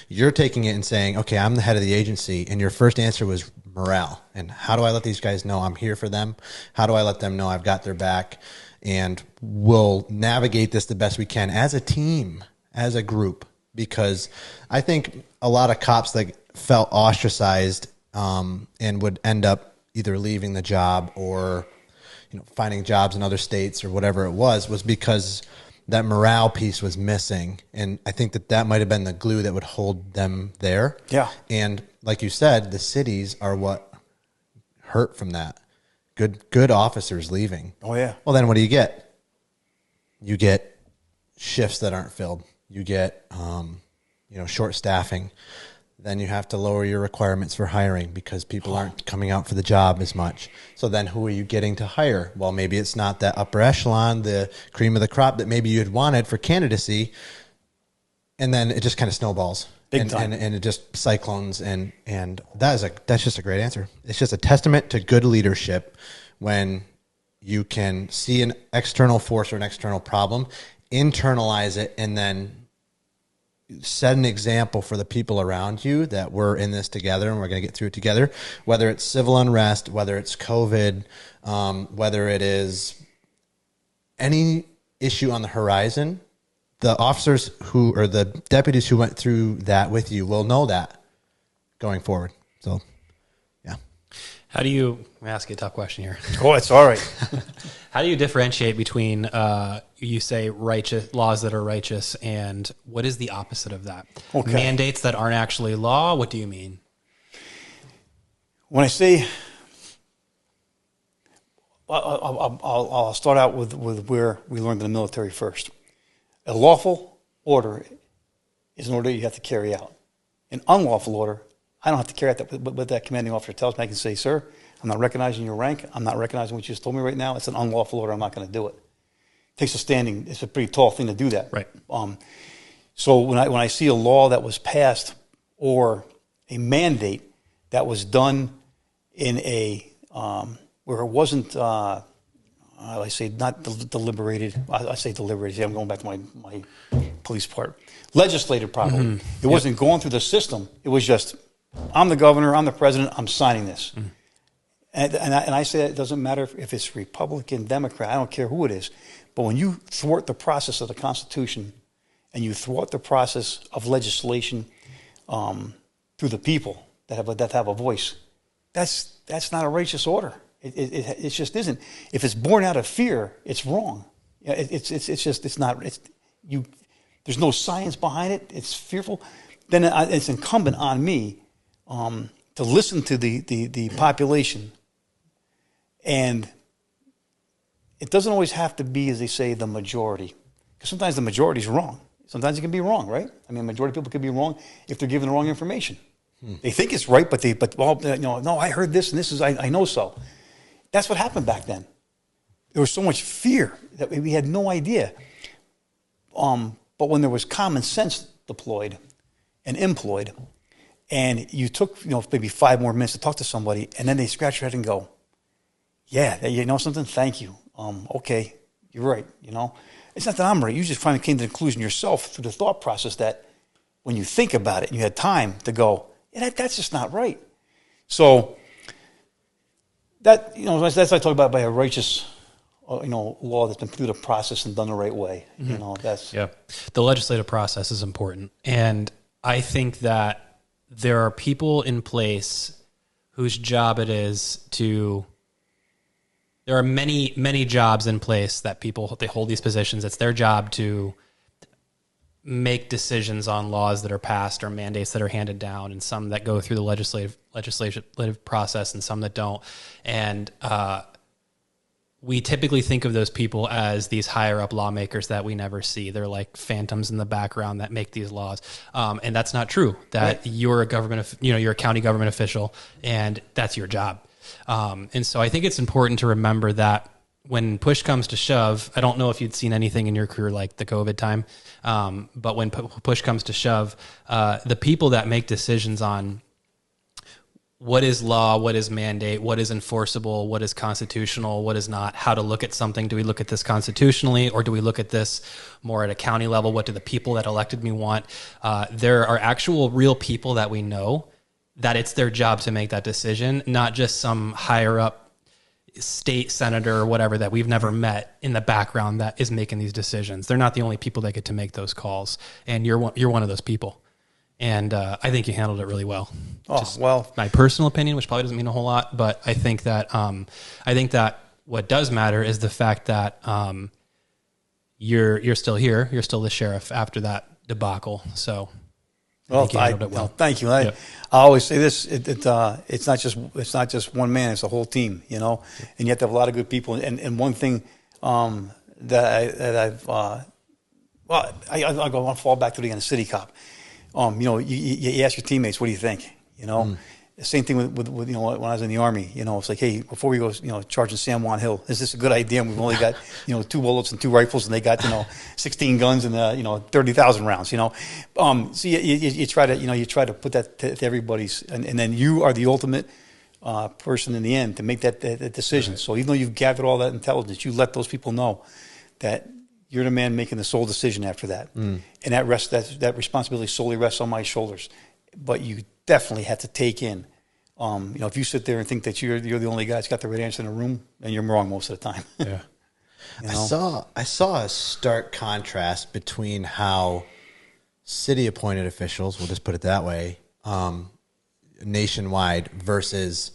you're taking it and saying, okay, I'm the head of the agency, and your first answer was morale. And how do I let these guys know I'm here for them? How do I let them know I've got their back? And we'll navigate this the best we can as a team, as a group. Because I think a lot of cops felt ostracized and would end up either leaving the job or finding jobs in other states or whatever it was because that morale piece was missing. And I think that might have been the glue that would hold them there. Yeah. And like you said, the cities are what hurt from that. Good officers leaving. Oh, yeah. Well, then what do you get? You get shifts that aren't filled. You get, short staffing. Then you have to lower your requirements for hiring because people aren't coming out for the job as much. So then who are you getting to hire? Well, maybe it's not that upper echelon, the cream of the crop that maybe you had wanted for candidacy. and then it just kind of snowballs. Big time. And it just cyclones, and that's just a great answer. It's just a testament to good leadership when you can see an external force or an external problem, internalize it, and then set an example for the people around you that we're in this together and we're going to get through it together, whether it's civil unrest, whether it's COVID, whether it is any issue on the horizon. The officers or the deputies who went through that with you will know that going forward. So, yeah. How do you, let me ask you a tough question here. Oh, it's all right. How do you differentiate between, you say righteous laws that are righteous, and what is the opposite of that? Okay. Mandates that aren't actually law? What do you mean? When I say, I'll start out with where we learned in the military first. A lawful order is an order you have to carry out. An unlawful order, I don't have to carry out what that commanding officer tells me. I can say, sir, I'm not recognizing your rank. I'm not recognizing what you just told me right now. It's an unlawful order. I'm not going to do it. It takes a standing. It's a pretty tall thing to do that. Right. So when I see a law that was passed or a mandate that was done in a where it wasn't, I say not deliberated. I say deliberated. I'm going back to my police part. Legislated properly. Mm-hmm. It wasn't going through the system. It was just, I'm the governor, I'm the president, I'm signing this. Mm. And I say that it doesn't matter if it's Republican, Democrat, I don't care who it is. But when you thwart the process of the Constitution and you thwart the process of legislation through the people that have a voice, that's not a righteous order. It just isn't. If it's born out of fear, it's wrong. It's not. There's no science behind it. It's fearful. Then it's incumbent on me to listen to the population, and it doesn't always have to be, as they say, the majority, because sometimes the majority is wrong. Sometimes it can be wrong, right? I mean, majority of people can be wrong if they're given the wrong information. They think it's right, no, I heard this and this is I know so. That's what happened back then. There was so much fear that we had no idea. But when there was common sense deployed and employed, and you took maybe 5 more minutes to talk to somebody, and then they scratch your head and go, yeah, you know something? Thank you. Okay, you're right. It's not that I'm right. You just finally came to the conclusion yourself through the thought process that when you think about it and you had time to go, yeah, that's just not right. So that's what I talk about by a righteous, law that's been through the process and done the right way. Mm-hmm. The legislative process is important, and I think that there are people in place whose job it is to. There are many jobs in place that they hold these positions. It's their job to make decisions on laws that are passed or mandates that are handed down, and some that go through the legislative process and some that don't. And we typically think of those people as these higher up lawmakers that we never see. They're like phantoms in the background that make these laws. And that's not true. That right. You're a you're a county government official, and that's your job. And so I think it's important to remember that when push comes to shove, I don't know if you'd seen anything in your career like the COVID time, but when push comes to shove, the people that make decisions on what is law, what is mandate, what is enforceable, what is constitutional, what is not, how to look at something. Do we look at this constitutionally, or do we look at this more at a county level? What do the people that elected me want? There are actual real people that we know that it's their job to make that decision, not just some higher up state senator or whatever that we've never met in the background that is making these decisions. They're not the only people that get to make those calls, and you're one of those people. And I think you handled it really well. Oh, well, my personal opinion, which probably doesn't mean a whole lot, but I think that what does matter is the fact that you're still here. You're still the sheriff after that debacle. So, well, thank you. I always say this: it's not just one man; it's a whole team. And you have to have a lot of good people. And one thing that I'll fall back to the city cop. You ask your teammates, what do you think? The same thing with you know, when I was in the Army, you know, it's like, hey, before we go, you know, charging San Juan Hill, is this a good idea? And we've only got, you know, 2 bullets and 2 rifles, and they got, you know, 16 guns and, you know, 30,000 rounds, you know. So you try to, you know, you try to put that to everybody's, and then you are the ultimate person in the end to make that decision. Right. So even though you've gathered all that intelligence, you let those people know that you're the man making the sole decision after that. And that responsibility solely rests on my shoulders. But you definitely have to take in, you know, if you sit there and think that you're the only guy that's got the right answer in the room, then you're wrong most of the time. Yeah. You know? I saw a stark contrast between how city appointed officials, we'll just put it that way, nationwide versus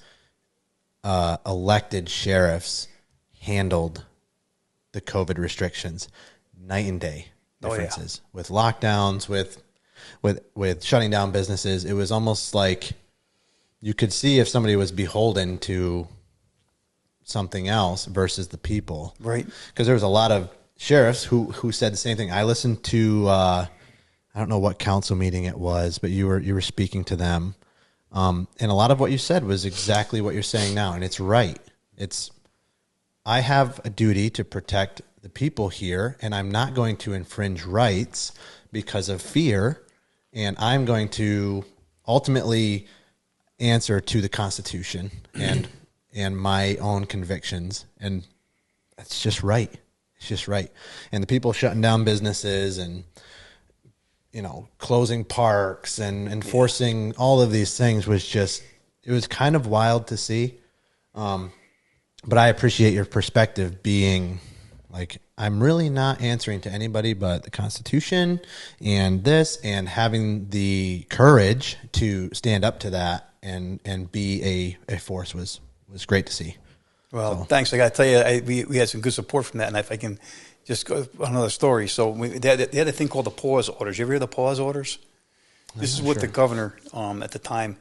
elected sheriffs handled the COVID restrictions. Night and day differences. With lockdowns, with shutting down businesses. It was almost like you could see if somebody was beholden to something else versus the people. Right. Because there was a lot of sheriffs who said the same thing. I listened to, I don't know what council meeting it was, but you were speaking to them. And a lot of what you said was exactly what you're saying now. And it's right. I have a duty to protect the people here, and I'm not going to infringe rights because of fear. And I'm going to ultimately answer to the Constitution and my own convictions. And that's just right. It's just right. And the people shutting down businesses and, you know, closing parks and enforcing all of these things it was kind of wild to see. But I appreciate your perspective being like, I'm really not answering to anybody but the Constitution and this, and having the courage to stand up to that and be a force was great to see. Well, thanks. I got to tell you, we had some good support from that. And if I can just go on another story. So they had a thing called the pause orders. You ever hear the pause orders? This is what the governor at the time,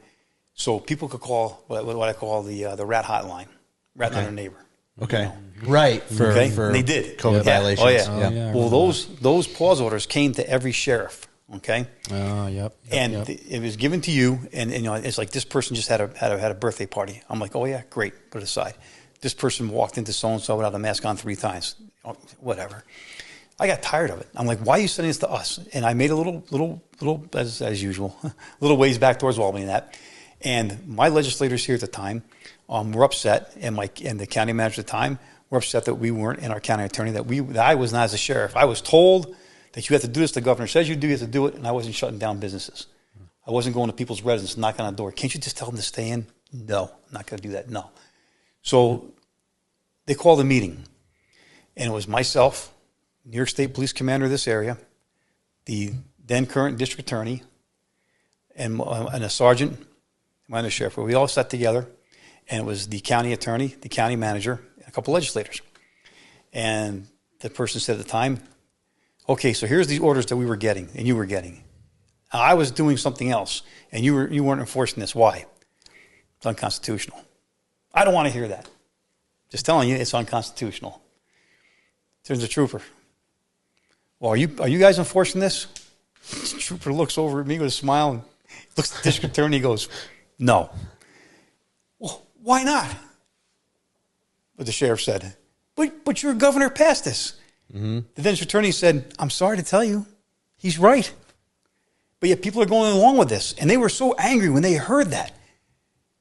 so people could call what I call the rat hotline, rat on their neighbor. Okay. You know? Right. For and they did. COVID violations. Oh, yeah. Yeah. Well, those pause orders came to every sheriff. Okay. Yep. And it was given to you, and you know, it's like, this person just had a birthday party. I'm like, oh yeah, great, put it aside. This person walked into so and so without a mask on 3 times. Oh, whatever. I got tired of it. I'm like, why are you sending this to us? And I made a little as usual, little ways back towards Albany and that. And my legislators here at the time were upset, and the county manager at the time were upset that we weren't, and our county attorney, that I was not as a sheriff. I was told that you have to do this. The governor says you do, you have to do it, and I wasn't shutting down businesses. I wasn't going to people's residences, knocking on the door. Can't you just tell them to stay in? No, I'm not going to do that. No. So they called a meeting, and it was myself, New York State Police Commander of this area, the then current district attorney, and a sergeant, my under sheriff. We all sat together, and it was the county attorney, the county manager, and a couple legislators. And the person said at the time, okay, so here's the orders that we were getting and you were getting. I was doing something else, and you weren't enforcing this. Why? It's unconstitutional. I don't want to hear that. Just telling you, it's unconstitutional. Turns a trooper. Well, are you guys enforcing this? The trooper looks over at me with a smile and looks at the district attorney and goes, no. Well, why not? But the sheriff said, but your governor passed this. Mm-hmm. The district attorney said, I'm sorry to tell you, he's right. But yet people are going along with this. And they were so angry when they heard that.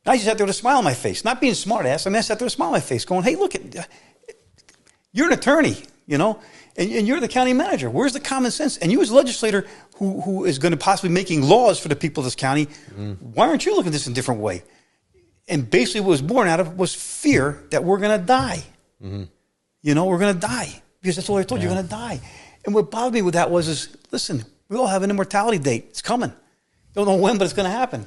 And I just sat there with a smile on my face, not being smart ass. I sat there with a smile on my face going, hey, look, you're an attorney, you know, and you're the county manager. Where's the common sense? And you as a legislator who is going to possibly making laws for the people of this county, why aren't you looking at this in a different way? And basically what was born out of was fear that we're going to die. Mm-hmm. You know, we're going to die. Because that's all I told you, you're going to die. And what bothered me with that was, listen, we all have an immortality date. It's coming. Don't know when, but it's going to happen.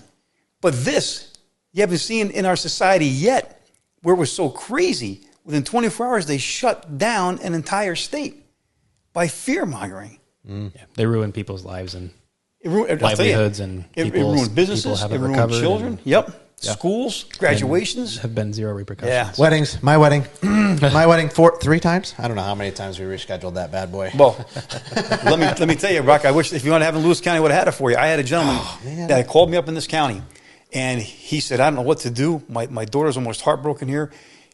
But this, you haven't seen in our society yet, where it was so crazy. Within 24 hours, they shut down an entire state by fear-mongering. Yeah, they ruined people's lives and livelihoods, and it ruined businesses, it ruined children. Yep. Yeah. Schools, graduations. Have been zero repercussions. Yeah. Weddings, my wedding. My wedding 3 times. I don't know how many times we rescheduled that bad boy. Well, let me tell you, Brock, I wish if you want to have in Lewis County, I would have had it for you. I had a gentleman that called me up in this county, And he said, I don't know what to do. My daughter's almost heartbroken here.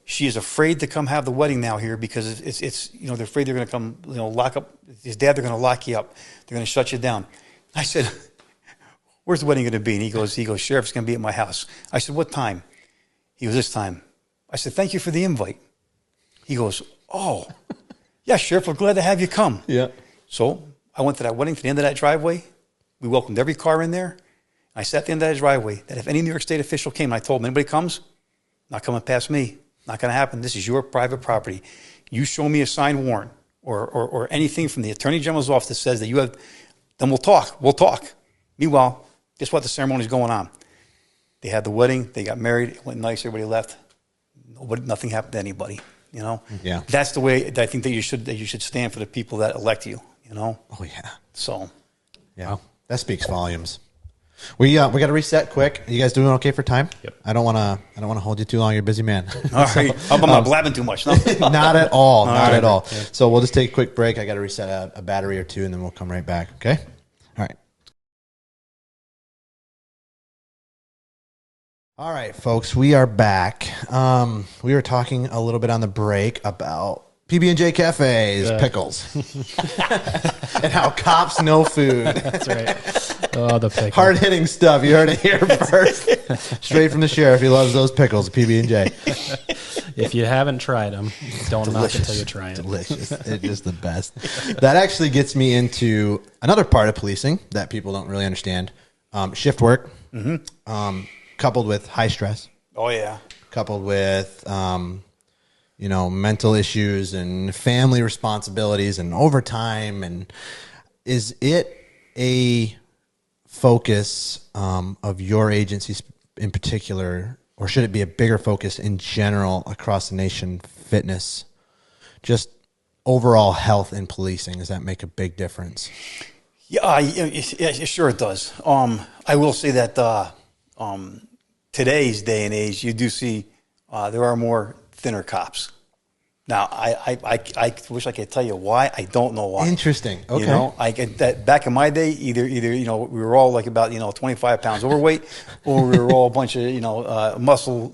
She is afraid to come have the wedding now here because it's they're afraid they're going to come, lock up his dad. They're going to lock you up. They're going to shut you down. I said, where's the wedding going to be? And he goes, Sheriff's going to be at my house. I said, what time? He goes, this time. I said, thank you for the invite. He goes, oh, yeah, Sheriff, we're glad to have you come. Yeah. So I went to that wedding, to the end of that driveway. We welcomed every car in there. I sat at the end of that driveway that if any New York State official came, I told them, anybody comes, not coming past me. Not going to happen. This is your private property. You show me a signed warrant or anything from the Attorney General's office that says that you have, then we'll talk. We'll talk. Meanwhile, guess what? The ceremony's going on. They had the wedding. They got married. It went nice. Everybody left. Nothing happened to anybody. Yeah. That's the way I think that you should stand for the people that elect you. Oh yeah. So, yeah, that speaks volumes. We got to reset quick. You guys doing okay for time? Yep. I don't want to hold you too long. You're a busy man. All right. I'm not blabbing too much. No? Not at all. Not at all. Yeah. So we'll just take a quick break. I got to reset a battery or two, and then we'll come right back. Okay. All right. All right, folks. We are back. We were talking a little bit on the break about PB&J cafes, pickles, and how cops know food. That's right. Oh, the pickles. Hard-hitting stuff. You heard it here first. Straight from the sheriff. He loves those pickles, PB&J. If you haven't tried them, don't knock until you try it. Delicious. It's just the best. That actually gets me into another part of policing that people don't really understand. Shift work, coupled with high stress. Oh, yeah. Coupled with, mental issues and family responsibilities and overtime. And is it a focus of your agency in particular, or should it be a bigger focus in general across the nation, fitness, just overall health in policing? Does that make a big difference? Yeah, sure it does. I will say that today's day and age, you do see there are more thinner cops. Now, I wish I could tell you why. I don't know why. Interesting. Okay. Back in my day, either we were all like about 25 pounds overweight, or we were all a bunch of muscle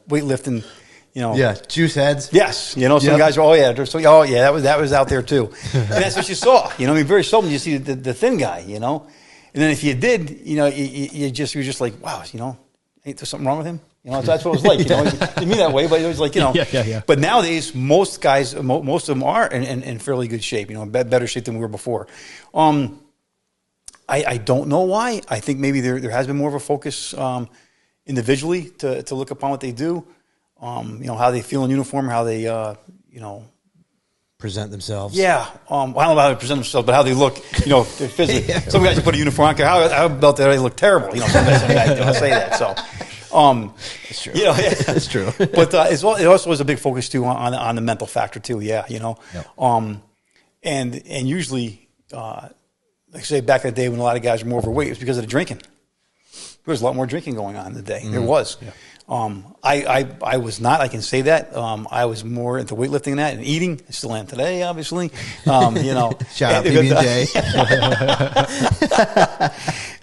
weightlifting. Yeah, juice heads. Yes, some guys are that was out there too, and that's what you saw. Very seldom you see the thin guy. And then if you did, you're just like, wow, ain't there something wrong with him? That's what it was like. You mean that way, but it was like, Yeah. But nowadays, most guys, most of them are in fairly good shape. Better shape than we were before. I don't know why. I think maybe there has been more of a focus individually to look upon what they do. How they feel in uniform, how they present themselves. Yeah. I don't know how they present themselves, but how they look, they're physically. Yeah. Some guys put a uniform on, how about that? They look terrible. Some guys don't say that. So, it's true. It's true. But it also is a big focus too on the mental factor too. Yeah. Yep. And usually, like I say, back in the day when a lot of guys were more overweight, it was because of the drinking. There was a lot more drinking going on in the day. There was. Yeah. I was not. I can say that. I was more into weightlifting than that and eating. I still am today, obviously. Shout out PB&J.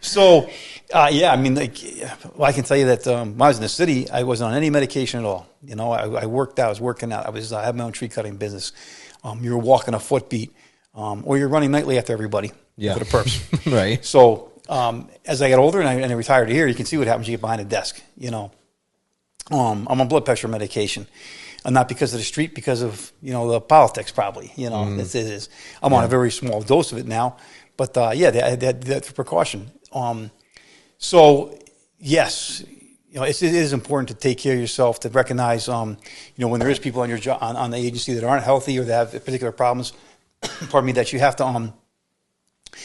So, I can tell you that when I was in the city, I wasn't on any medication at all. I worked out. I was working out. I had my own tree cutting business. You were walking a foot beat, or you're running nightly after everybody for the perps. Right. So as I got older and I retired here, you can see what happens when you get behind a desk. I'm on blood pressure medication, not because of the street, because of the politics. Probably it is. I'm on a very small dose of it now, but that's for precaution. So yes, it is important to take care of yourself, to recognize when there is people on your job on the agency that aren't healthy or that have particular problems. Pardon me, that you have to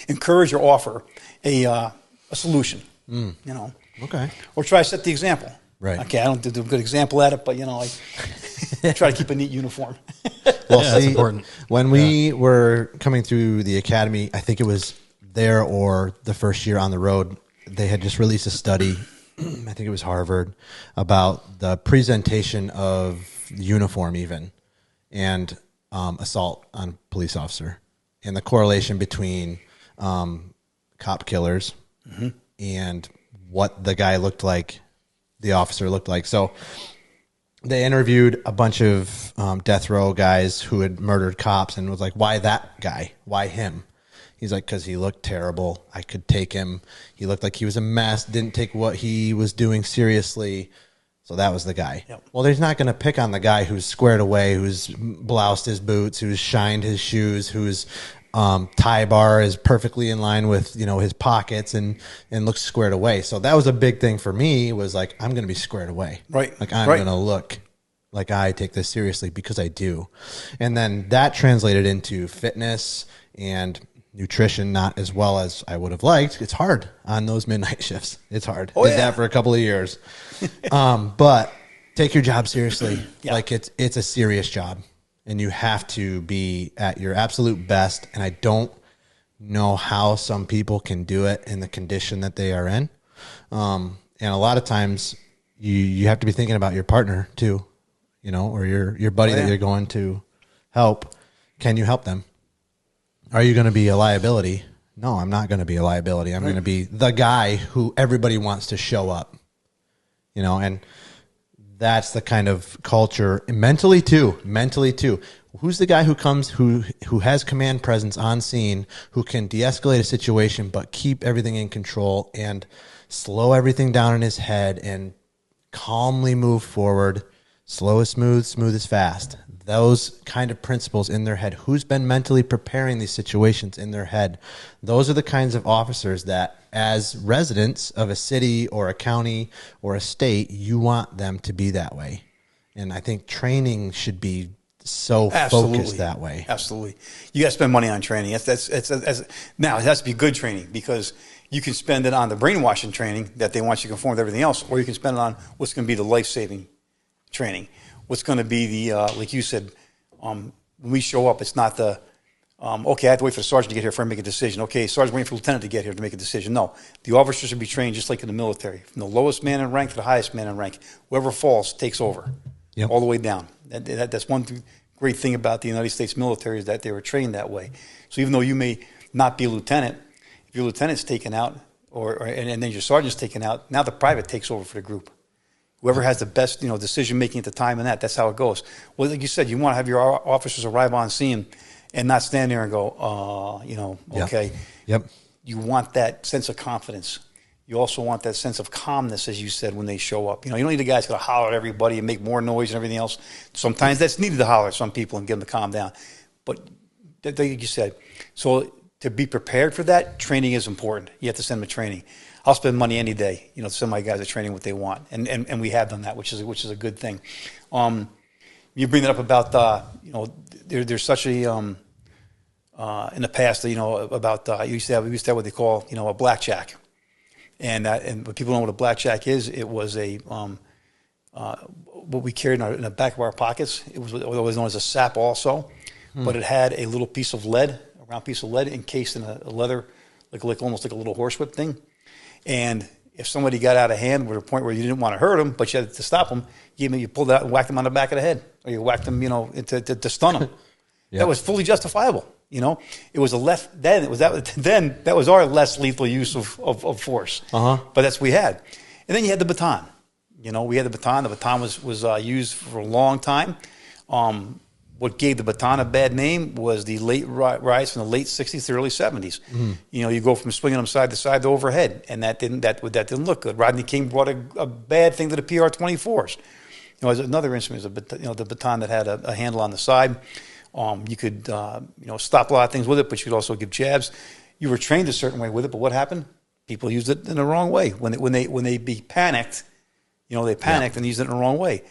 encourage or offer a solution. Okay. Or try to set the example. Right. Okay, I don't do a good example at it, but I try to keep a neat uniform. Well, that's important. When we were coming through the academy, I think it was there or the first year on the road, they had just released a study, I think it was Harvard, about the presentation of uniform even and assault on a police officer and the correlation between cop killers and what the guy looked like, the officer looked like. So they interviewed a bunch of death row guys who had murdered cops and was like, why that guy? Why him? He's like, because he looked terrible. I could take him. He looked like he was a mess, didn't take what he was doing seriously. So that was the guy. Yep. Well, he's not going to pick on the guy who's squared away, who's bloused his boots, who's shined his shoes, whose tie bar is perfectly in line with, you know, his pockets and looks squared away. So that was a big thing for me, was like, I'm going to be squared away. Right. Like, I'm going to look like I take this seriously, because I do. And then that translated into fitness and nutrition, not as well as I would have liked. It's hard on those midnight shifts. It's hard. Did that for a couple of years. But take your job seriously. Like, it's a serious job, and you have to be at your absolute best. And I don't know how some people can do it in the condition that they are in. And a lot of times you have to be thinking about your partner too, you know, or your buddy that you're going to help. Can you help them? Are you going to be a liability? No, I'm not going to be a liability. I'm going to be the guy who everybody wants to show up, you know, and that's the kind of culture mentally too. Who's the guy who comes, who has command presence on scene, who can de-escalate a situation, but keep everything in control and slow everything down in his head and calmly move forward. Slow is smooth, smooth is fast. Those kind of principles in their head. Who's been mentally preparing these situations in their head? Those are the kinds of officers that, as residents of a city or a county or a state, you want them to be that way. And I think training should be so focused that way. Absolutely. You got to spend money on training. Now, it has to be good training, because you can spend it on the brainwashing training that they want you to conform to everything else, or you can spend it on what's going to be the life-saving training. What's going to be the, like you said, when we show up, it's not the, okay, I have to wait for the sergeant to get here for him to make a decision. Okay, sergeant's waiting for the lieutenant to get here to make a decision. No, the officers should be trained just like in the military. From the lowest man in rank to the highest man in rank. Whoever falls takes over, all the way down. That's one great thing about the United States military, is that they were trained that way. So even though you may not be a lieutenant, if your lieutenant's taken out, and then your sergeant's taken out, now the private takes over for the group. Whoever has the best, decision making at the time, and that's how it goes. Well, like you said, you want to have your officers arrive on scene and not stand there and go, okay. Yep. You want that sense of confidence. You also want that sense of calmness, as you said, when they show up. You don't need the guys going to holler at everybody and make more noise and everything else. Sometimes that's needed to holler at some people and get them to calm down. But like you said, so to be prepared for that, training is important. You have to send them to training. I'll spend money any day, to send my guys to training what they want, and we have done that, which is a good thing. You bring that up about there's such a in the past about we used to have what they call a blackjack, and but people know what a blackjack is. It was a what we carried in the back of our pockets. It was always known as a sap also, but it had a little piece of lead, a round piece of lead encased in a leather, like almost like a little horsewhip thing. And if somebody got out of hand to a point where you didn't want to hurt them, but you had to stop them, you pulled it out and whacked them on the back of the head, or you whacked them, to stun them. That was fully justifiable. It was that was our less lethal use of force. But that's what we had. And then you had the baton. We had the baton. The baton was used for a long time. What gave the baton a bad name was the late rise from the late 60s to early 70s. You go from swinging them side to side to overhead, and that didn't look good. Rodney King brought a bad thing to the PR-24s. As another instrument, the baton that had a handle on the side. You could stop a lot of things with it, but you could also give jabs. You were trained a certain way with it, but what happened? People used it in the wrong way. When they be panicked, they panicked and used it in the wrong way.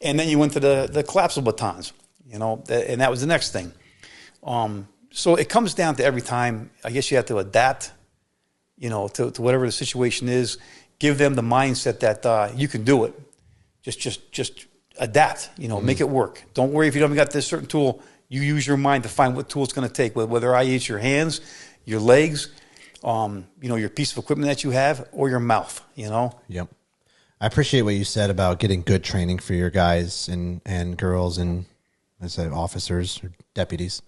And then you went to the collapsible batons. And that was the next thing. So it comes down to every time, I guess you have to adapt, to whatever the situation is. Give them the mindset that you can do it. Just adapt, make it work. Don't worry if you haven't got this certain tool. You use your mind to find what tool it's going to take, whether I use your hands, your legs, your piece of equipment that you have, or your mouth, Yep. I appreciate what you said about getting good training for your guys and girls and, I said, officers or deputies.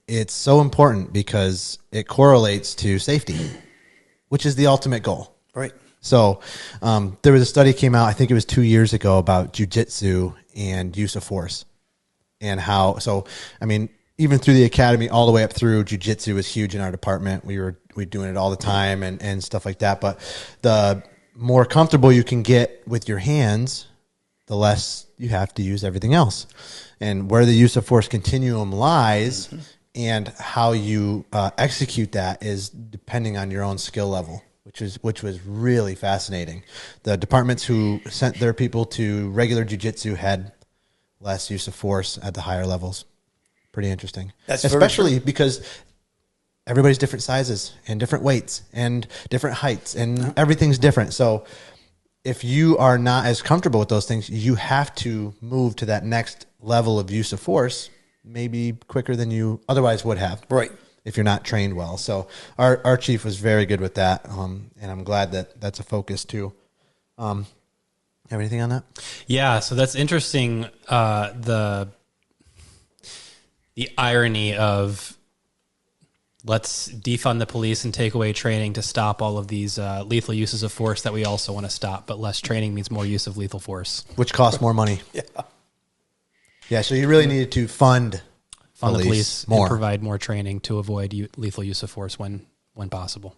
It's so important because it correlates to safety, which is the ultimate goal. Right. So there was a study came out, I think it was 2 years ago, about jujitsu and use of force and how. So I mean, even through the academy, all the way up through, jujitsu was huge in our department. We were doing it all the time and stuff like that. But the more comfortable you can get with your hands, the less you have to use everything else. And where the use of force continuum lies and how you execute that is depending on your own skill level, which was really fascinating. The departments who sent their people to regular jiu-jitsu had less use of force at the higher levels. Pretty interesting. That's especially because everybody's different sizes and different weights and different heights and everything's different. So if you are not as comfortable with those things, you have to move to that next level of use of force maybe quicker than you otherwise would have. Right. If you're not trained well. So our chief was very good with that. And I'm glad that that's a focus too. Have anything on that? Yeah. So that's interesting. The irony of let's defund the police and take away training to stop all of these lethal uses of force that we also want to stop, but less training means more use of lethal force. Which costs more money. Yeah. Yeah, so you really needed to fund the police more. And provide more training to avoid lethal use of force when possible.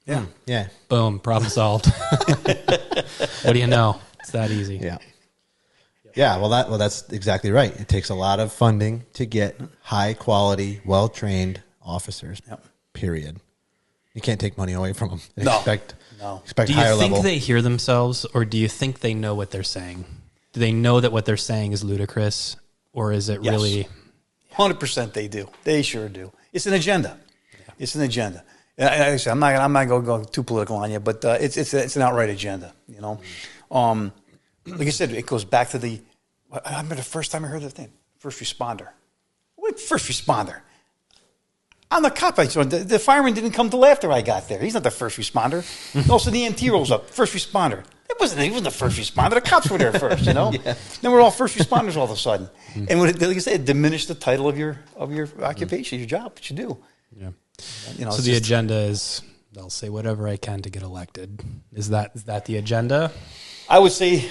Yeah. Yeah. Boom, problem solved. What do you know? It's that easy. Yeah. Yeah, well that's exactly right. It takes a lot of funding to get high quality, well-trained officers. Yep. Period. You can't take money away from them. No. Expect Do you higher think level. they hear themselves, or do you think they know what they're saying? Do they know that what they're saying is ludicrous, or is it really? 100% they do. They sure do. It's an agenda. Yeah. It's an agenda. And I'm not going to go too political on you, but it's an outright agenda. You know, like I said, it goes back to I remember the first time I heard the thing, first responder. What first responder? I'm the cop. The fireman didn't come till after I got there. He's not the first responder. Also, the EMT rolls up, first responder. He wasn't the first responder. The cops were there first, you know. Yeah. Then we're all first responders all of a sudden. And like I said, it diminished the title of your occupation, your job, what you do. Yeah. You know, so the agenda is they'll say whatever I can to get elected. Is that the agenda? I would say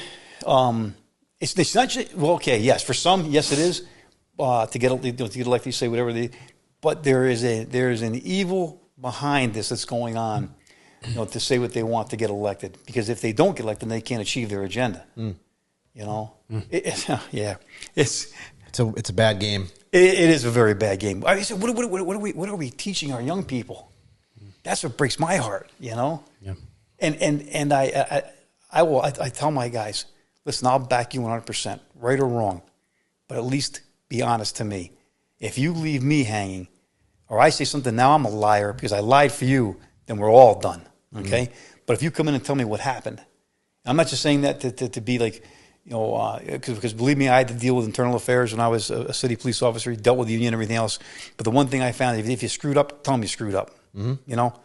it's not just, well, okay, yes, for some, yes, it is to get elected. You say whatever but there is an evil behind this that's going on. You know, to say what they want to get elected, because if they don't get elected, they can't achieve their agenda. You know, it's a bad game. It is a very bad game. I said, what are we teaching our young people? That's what breaks my heart. You know, yeah. And I tell my guys, listen, I'll back you 100%, right or wrong, but at least be honest to me. If you leave me hanging, or I say something now, I'm a liar because I lied for you, then we're all done. Okay, but if you come in and tell me what happened, I'm not just saying that to be like, you know, because believe me, I had to deal with internal affairs when I was a city police officer. Dealt with the union and everything else. But the one thing I found, if you screwed up, tell them you screwed up. You know,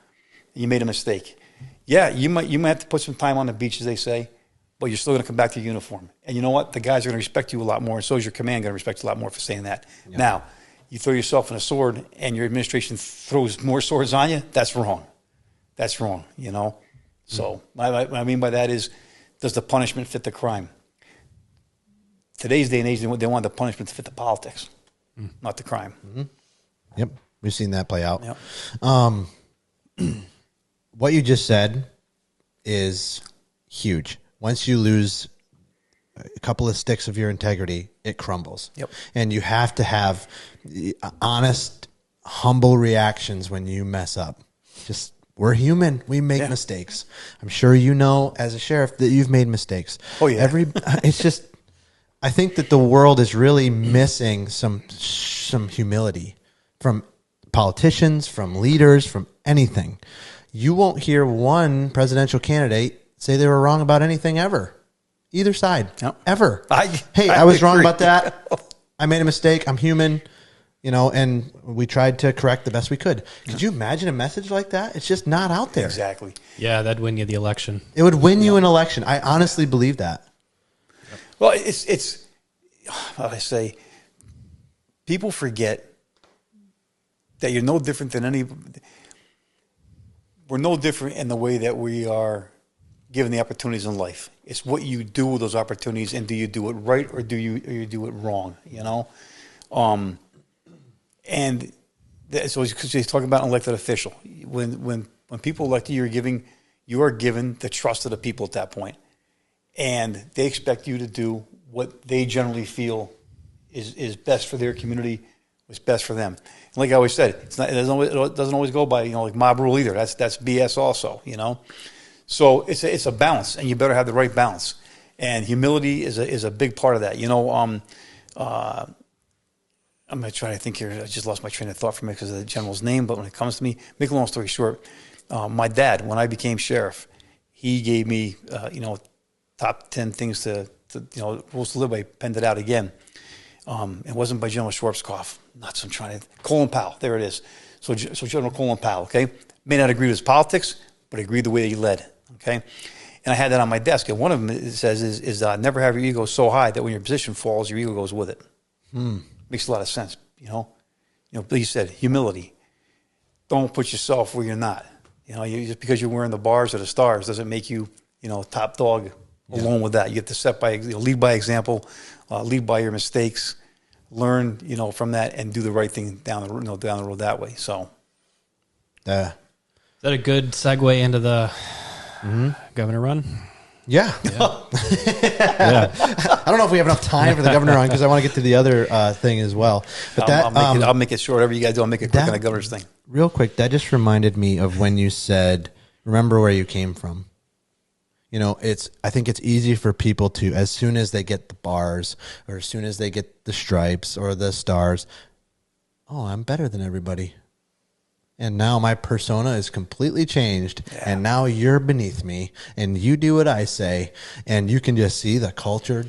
you made a mistake. Yeah, you might have to put some time on the beach, as they say, but you're still going to come back to your uniform. And you know what? The guys are going to respect you a lot more, and so is your command going to respect you a lot more for saying that. Yep. Now, you throw yourself in a sword, and your administration throws more swords on you. That's wrong. That's wrong, you know. So what I mean by that is, does the punishment fit the crime? Today's day and age, they want the punishment to fit the politics, not the crime. Yep, we've seen that play out. Yep. What you just said is huge. Once you lose a couple of sticks of your integrity, it crumbles. Yep. And you have to have honest, humble reactions when you mess up. We're human. We make mistakes. I'm sure you know, as a sheriff, that you've made mistakes. Oh yeah. It's just, I think that the world is really missing some humility from politicians, from leaders, from anything. You won't hear one presidential candidate say they were wrong about anything ever, either side, ever. I was wrong about that. I made a mistake. I'm human. You know, and we tried to correct the best we could. Could you imagine a message like that? It's just not out there. Exactly. Yeah, that'd win you the election. It would win you an election. I honestly believe that. Well, it's how I say, people forget that you're no different than any. we're no different in the way that we are given the opportunities in life. It's what you do with those opportunities, and do you do it right or do you do it wrong? You know, and so he's talking about an elected official. When people elect you, you are given the trust of the people at that point, and they expect you to do what they generally feel is best for their community, what's best for them. And like I always said, it doesn't always go by like mob rule either. That's BS also. So it's a balance, and you better have the right balance. And humility is a big part of that. I'm going to try to think here. I just lost my train of thought from it because of the general's name. But when it comes to me, make a long story short, my dad, when I became sheriff, he gave me, top 10 things to rules to live by. Penned it out again. It wasn't by General Schwarzkopf. Nuts. I'm trying to. Colin Powell. There it is. So General Colin Powell. Okay, may not agree with his politics, but agreed the way that he led. Okay, and I had that on my desk. And one of them it says is never have your ego so high that when your position falls, your ego goes with it. Makes a lot of sense. But you said humility. Don't put yourself where you're not. Just because you're wearing the bars or the stars doesn't make you top dog. Along with that, you have to lead by example, lead by your mistakes, learn from that, and do the right thing down the road that way. So, is that a good segue into the governor run? Yeah. Yeah. I don't know if we have enough time for the governor run because I want to get to the other thing as well. But I'll make it short. Whatever you guys do, I'll make it quick on the governor's thing. Real quick, that just reminded me of when you said, "Remember where you came from." I think it's easy for people to, as soon as they get the bars or as soon as they get the stripes or the stars, oh, I'm better than everybody. And now my persona is completely changed. Yeah. And now you're beneath me and you do what I say. And you can just see the culture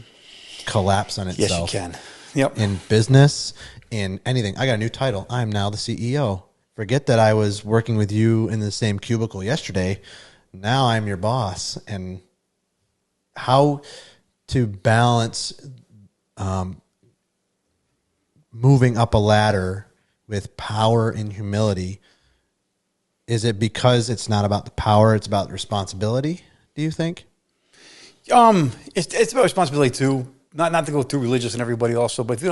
collapse on itself. Yes, you can. Yep. In business, in anything. I got a new title. I'm now the CEO. Forget that I was working with you in the same cubicle yesterday. Now I'm your boss. And how to balance moving up a ladder with power and humility. Is it because it's not about the power, it's about the responsibility, do you think? It's about responsibility too. Not to go too religious and everybody also, but if you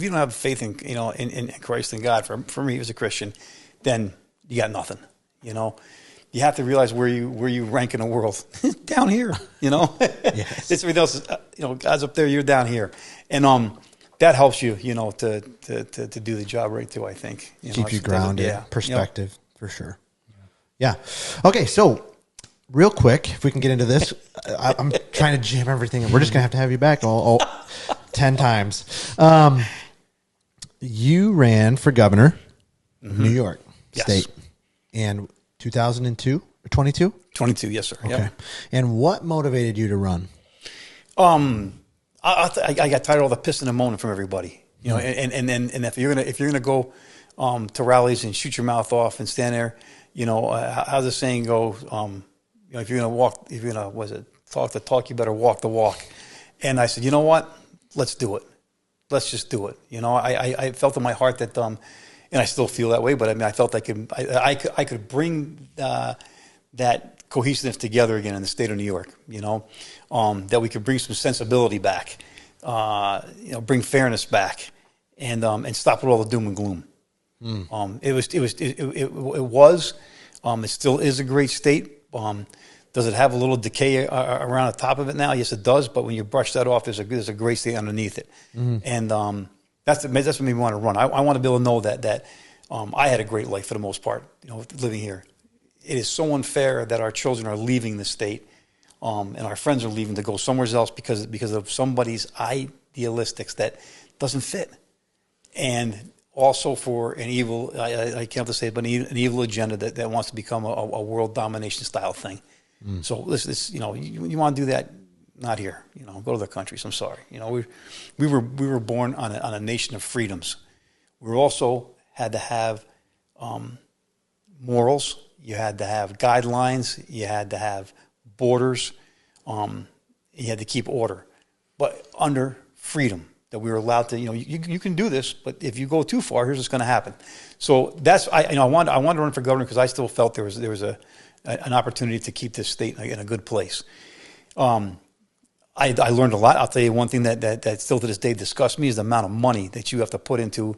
don't have faith in Christ and God, for me as a Christian, then you got nothing. You have to realize where you rank in the world. Down here, Yes. It's everything else. God's up there, you're down here, and that helps you, to do the job right too. I think keep you grounded. Yeah. Perspective for sure. Yeah. Okay, so real quick, if we can get into this, I'm trying to jam everything, and we're just gonna have you back all 10 times. You ran for governor, New York State, and 2002 or 22? 22, yes, sir. Okay. Yep. And what motivated you to run? I got tired of all the pissing and moaning from everybody. And if you're gonna go to rallies and shoot your mouth off and stand there, how's the saying go? If you're gonna talk the talk, you better walk the walk. And I said, you know what? Let's do it. Let's just do it. I felt in my heart that and I still feel that way, but I felt I could bring that cohesiveness together again in the state of New York. That we could bring some sensibility back, bring fairness back, and stop with all the doom and gloom. It still is a great state. Does it have a little decay around the top of it now? Yes, it does. But when you brush that off, there's a great state underneath it, and that's what made me want to run. I want to be able to know that I had a great life for the most part, living here. It is so unfair that our children are leaving the state, and our friends are leaving to go somewhere else because of somebody's idealistics that doesn't fit, and also for an evil, I can't have to say it, but an evil agenda that wants to become a world domination style thing. So this you want to do that. Not here, go to the countries. I'm sorry. We were born on a nation of freedoms. We also had to have morals. You had to have guidelines. You had to have borders. You had to keep order, but under freedom. that we were allowed to, you can do this, but if you go too far, here's what's going to happen. So that's, I wanted to run for governor because I still felt there was an opportunity to keep this state in a good place. I learned a lot. I'll tell you one thing that still to this day disgusts me is the amount of money that you have to put into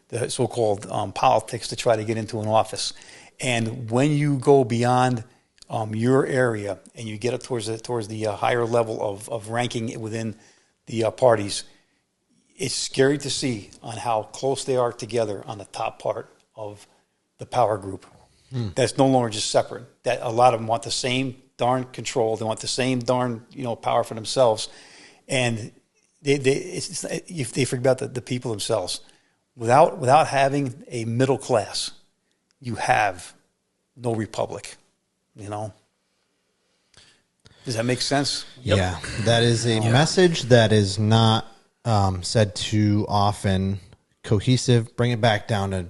the so-called politics to try to get into an office. And when you go beyond your area and you get up towards the higher level of ranking within the parties, it's scary to see on how close they are together on the top part of the power group. That's no longer just separate. That a lot of them want the same darn control. They want the same darn power for themselves, and they forget about the people themselves. Without having a middle class, you have no republic. Does that make sense? Yeah, that is a message that is not said too often. Cohesive. Bring it back down to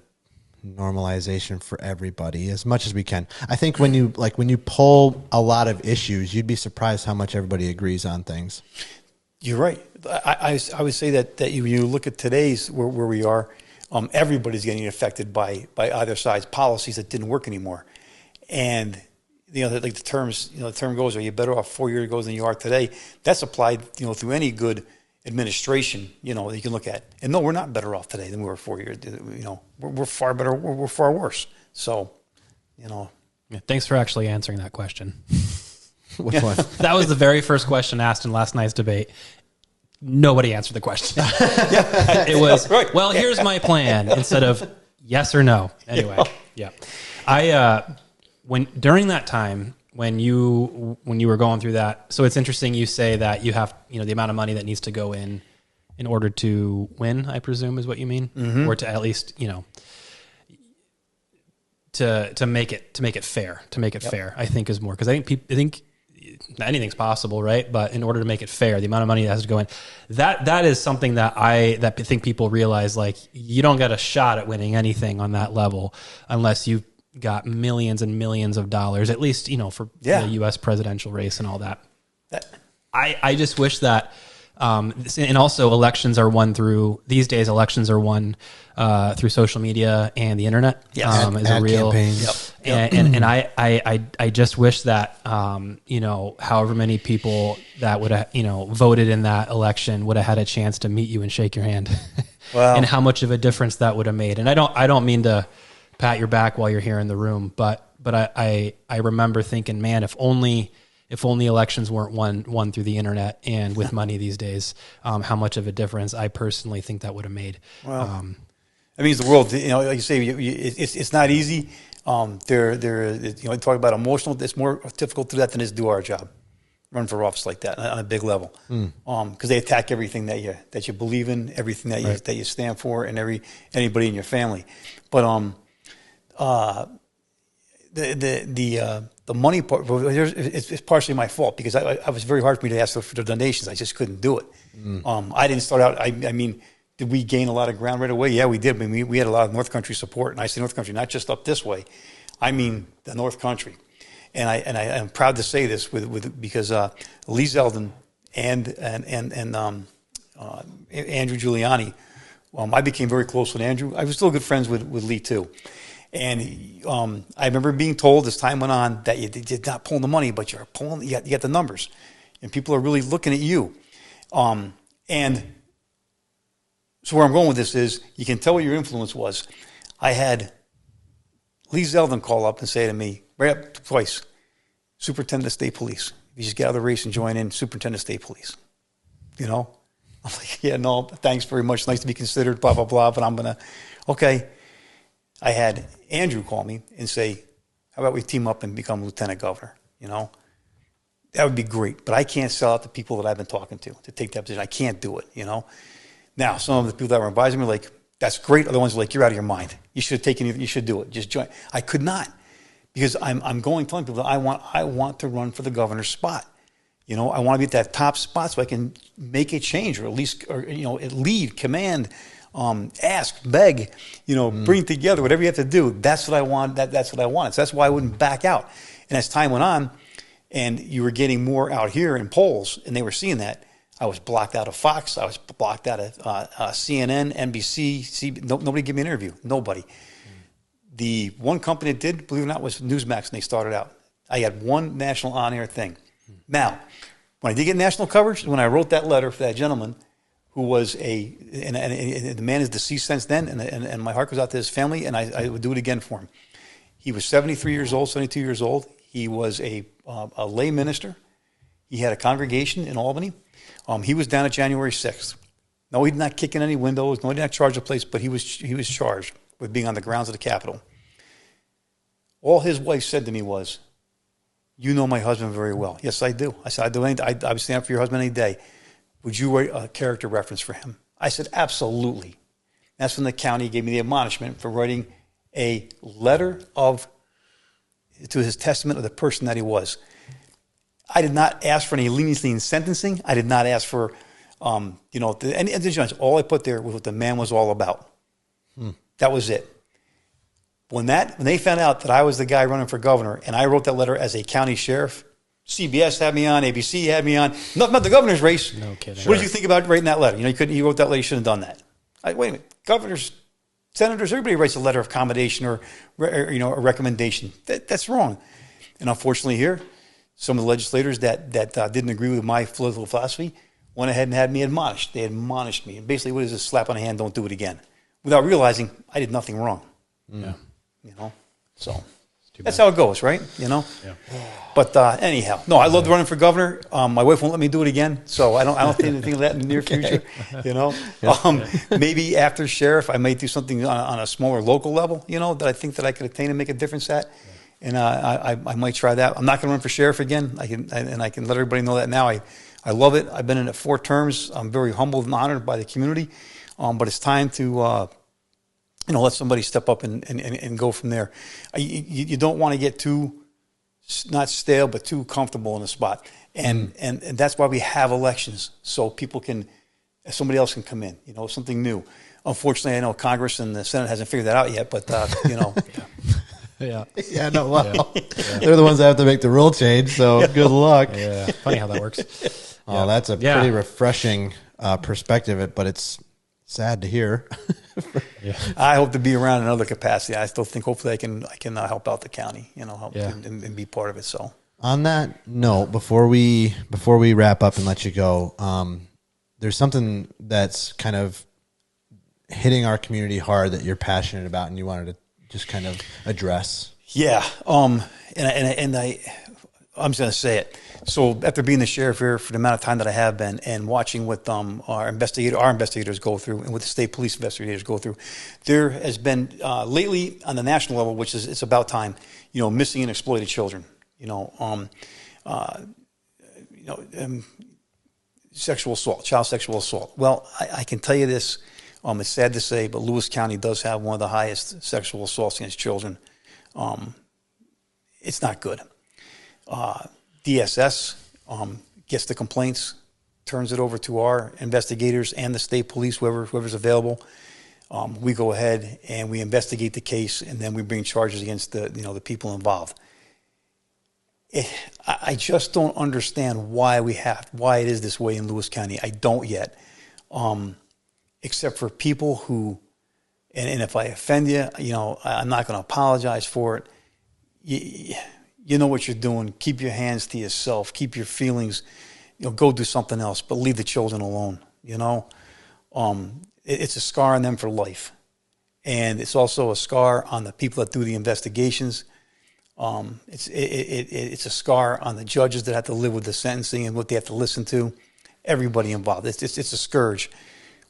normalization for everybody as much as we can. I think when you pull a lot of issues, you'd be surprised how much everybody agrees on things. You're right. I would say that when you look at today's where we are, everybody's getting affected by either side's policies that didn't work anymore. And like the term goes, are you better off 4 years ago than you are today? That's applied through any good administration, that you can look at. And no, we're not better off today than we were 4 years. We're far better. We're far worse. So, Yeah, thanks for actually answering that question. Which one? That was the very first question asked in last night's debate. Nobody answered the question. It was, right. Well, here's my plan instead of yes or no. Anyway, when during that time, when you were going through that, so it's interesting you say that you have, the amount of money that needs to go in order to win, I presume is what you mean, or to at least, to make it fair, fair, I think is more, because I think anything's possible, right? But in order to make it fair, the amount of money that has to go in, that is something that I think people realize, like, you don't get a shot at winning anything on that level unless you got millions and millions of dollars, at least, for the U.S. presidential race and all that. I just wish that, and also elections are won through social media and the internet. Yes. Is a real campaigns. Yep. And I just wish that, however many people that would have, voted in that election would have had a chance to meet you and shake your hand. Wow. And how much of a difference that would have made. And I don't mean to pat your back while you're here in the room, but I remember thinking, man, if only elections weren't won through the internet and with money these days, how much of a difference I personally think that would have made. Well, that means the world, like you say, it's not easy. Talk about emotional. It's more difficult to do that than it is to do our job, run for office like that on a big level, because they attack everything that you believe in, everything that you stand for, and anybody in your family. But the money part, it's partially my fault, because I was very hard for me to ask for the donations. I just couldn't do it. I didn't start out. I mean, did we gain a lot of ground right away? Yeah, we did. I mean, we had a lot of North Country support, and I say North Country, not just up this way. I mean the North Country, and I'm proud to say this because Lee Zeldin and Andrew Giuliani. I became very close with Andrew. I was still good friends with Lee too. And I remember being told as time went on that you did not pull the money, but you're pulling. You got the numbers, and people are really looking at you. And so where I'm going with this is, you can tell what your influence was. I had Lee Zeldin call up and say to me, right up twice, Superintendent of State Police. You just get out of the race and join in, Superintendent of State Police. I'm like, yeah, no, thanks very much. Nice to be considered, blah, blah, blah. But I'm going to, okay. I had Andrew call me and say, how about we team up and become lieutenant governor? That would be great. But I can't sell out the people that I've been talking to take that position. I can't do it, Now, some of the people that were advising me were like, that's great. Other ones were like, you're out of your mind. You should have taken it. You should do it. Just join. I could not, because I'm telling people that I want to run for the governor's spot. I want to be at that top spot so I can make a change, or at least, lead, command, ask, beg, bring together, whatever you have to do. That's what I want. That's what I wanted. So that's why I wouldn't back out. And as time went on, and you were getting more out here in polls, and they were seeing that, I was blocked out of Fox. I was blocked out of CNN, NBC. Nobody gave me an interview. Nobody. The one company that did, believe it or not, was Newsmax, and they started out. I had one national on-air thing. Now, when I did get national coverage, when I wrote that letter for that gentleman, who was and the man is deceased since then, and my heart goes out to his family, and I would do it again for him. He was 73 years old, 72 years old. He was a lay minister. He had a congregation in Albany. He was down at January 6th. No, he did not kick in any windows. No, he did not charge the place, but he was charged with being on the grounds of the Capitol. All his wife said to me was, "You know my husband very well." Yes, I do. I said, I would stand up for your husband any day. Would you write a character reference for him? I said, absolutely. That's when the county gave me the admonishment for writing a letter to his testament of the person that he was. I did not ask for any leniency in sentencing. I did not ask for, any judge. All I put there was what the man was all about. That was it. When they found out that I was the guy running for governor, and I wrote that letter as a county sheriff, CBS had me on, ABC had me on. Nothing about the governor's race. No kidding. What did you think about writing that letter? You wrote that letter. You shouldn't have done that. Wait a minute. Governors, senators, everybody writes a letter of commendation or a recommendation. That's wrong. And unfortunately, here, some of the legislators that didn't agree with my political philosophy went ahead and had me admonished. They admonished me. And basically, what is this? Slap on the hand, don't do it again. Without realizing I did nothing wrong. Yeah. So that's how it goes, right? Yeah. But anyhow, no, I loved running for governor. My wife won't let me do it again, so I don't think anything of that in the near future. Maybe after sheriff, I may do something on a smaller local level. That I think that I could attain and make a difference at, and I might try that. I'm not going to run for sheriff again. I can let everybody know that now. I love it. I've been in it 4 terms. I'm very humbled and honored by the community, but it's time to. Let somebody step up and go from there. You don't want to get too, not stale, but too comfortable in a spot. And that's why we have elections, so somebody else can come in, something new. Unfortunately, I know Congress and the Senate hasn't figured that out yet, but, Yeah. Yeah, no, well, they're the ones that have to make the rule change, so good luck. Yeah. Funny how that works. Oh, that's a pretty refreshing perspective, but it's sad to hear. I hope to be around in another capacity. I still think hopefully I can help out the county, help and be part of it. So on that note, before we wrap up and let you go, there's something that's kind of hitting our community hard that you're passionate about and you wanted to just kind of address. Yeah. I'm just going to say it. So after being the sheriff here for the amount of time that I have been and watching what our investigators go through and what the state police investigators go through, there has been lately on the national level, which is it's about time, missing and exploited children, sexual assault, child sexual assault. Well, I can tell you this, it's sad to say, but Lewis County does have one of the highest sexual assaults against children. It's not good. DSS gets the complaints, turns it over to our investigators and the state police, whoever's available. We go ahead and we investigate the case, and then we bring charges against the people involved. I just don't understand why it is this way in Lewis County. I don't yet, except for people who, and if I offend you, I'm not going to apologize for it. You know what you're doing. Keep your hands to yourself. Keep your feelings. Go do something else, but leave the children alone. It's a scar on them for life, and it's also a scar on the people that do the investigations. It's a scar on the judges that have to live with the sentencing and what they have to listen to. Everybody involved. It's a scourge.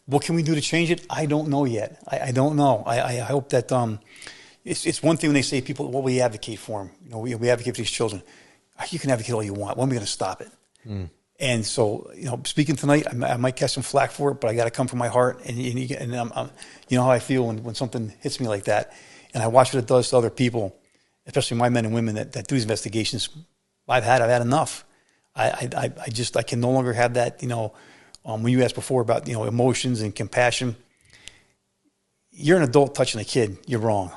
What can we do to change it? I don't know yet. I don't know. I hope that. It's one thing when they say people, well, we advocate for them. We advocate for these children. You can advocate all you want. When are we going to stop it? And so, speaking tonight, I might catch some flack for it, but I got to come from my heart. And you know how I feel when something hits me like that. And I watch what it does to other people, especially my men and women that do these investigations. I've had enough. I can no longer have that. When you asked before about emotions and compassion, you're an adult touching a kid. You're wrong.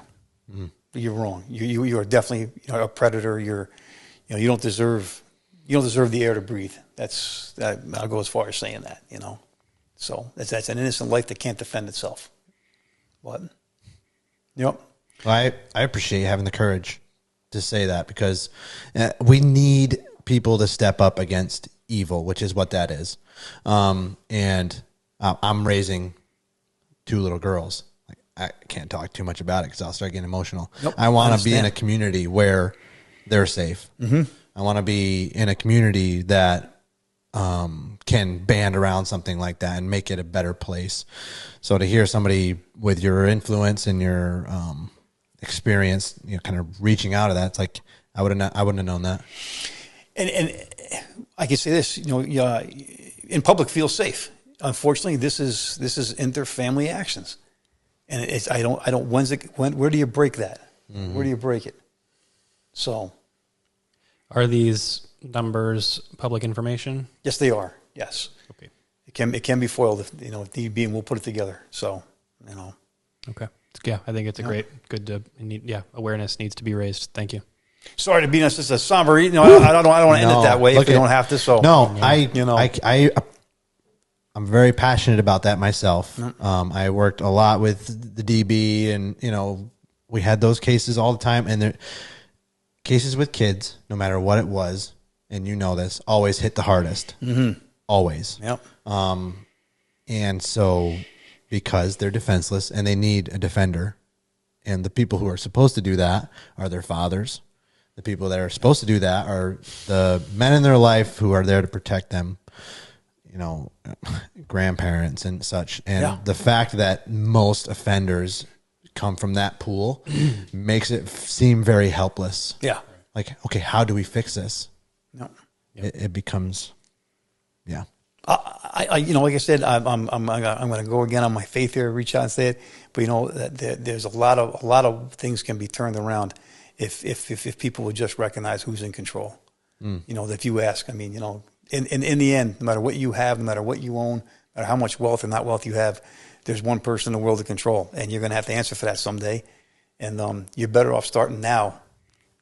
You're wrong. You are definitely a predator. You don't deserve you don't deserve the air to breathe. I'll go as far as saying that, So that's an innocent life that can't defend itself. What? Yep. Well, I appreciate you having the courage to say that, because we need people to step up against evil, which is what that is. And I'm raising 2 little girls. I can't talk too much about it because I'll start getting emotional. Nope, I want to be in a community where they're safe. Mm-hmm. I want to be in a community that can band around something like that and make it a better place. So to hear somebody with your influence and your experience, kind of reaching out of that, it's like I wouldn't have known that. And I can say this, in public, feel safe. Unfortunately, this is inter-family actions, and where do you break that? Mm-hmm. Where do you break it? So, are these numbers public information? Yes, they are. Yes. Okay. It can be foiled if need be, and we'll put it together. So, Okay. Yeah, I think it's awareness needs to be raised. Thank you. Sorry to be just a somber. I don't want to end it that way if you don't have to. So I'm very passionate about that myself. I worked a lot with the DB, and we had those cases all the time, and cases with kids, no matter what it was, and this, always hit the hardest. Mm-hmm. Always. Yep. And so, because they're defenseless and they need a defender, and the people who are supposed to do that are their fathers. The people that are supposed to do that are the men in their life who are there to protect them, grandparents and such. And the fact that most offenders come from that pool makes it seem very helpless. Yeah. Like, okay, how do we fix this? No. It becomes, yeah. Like I said, I'm going to go again on my faith here, reach out and say it. But there's a lot of things can be turned around if people would just recognize who's in control. That if you ask, in the end, no matter what you have, no matter what you own, no matter how much wealth or not wealth you have, there's one person in the world to control, and you're going to have to answer for that someday. And you're better off starting now,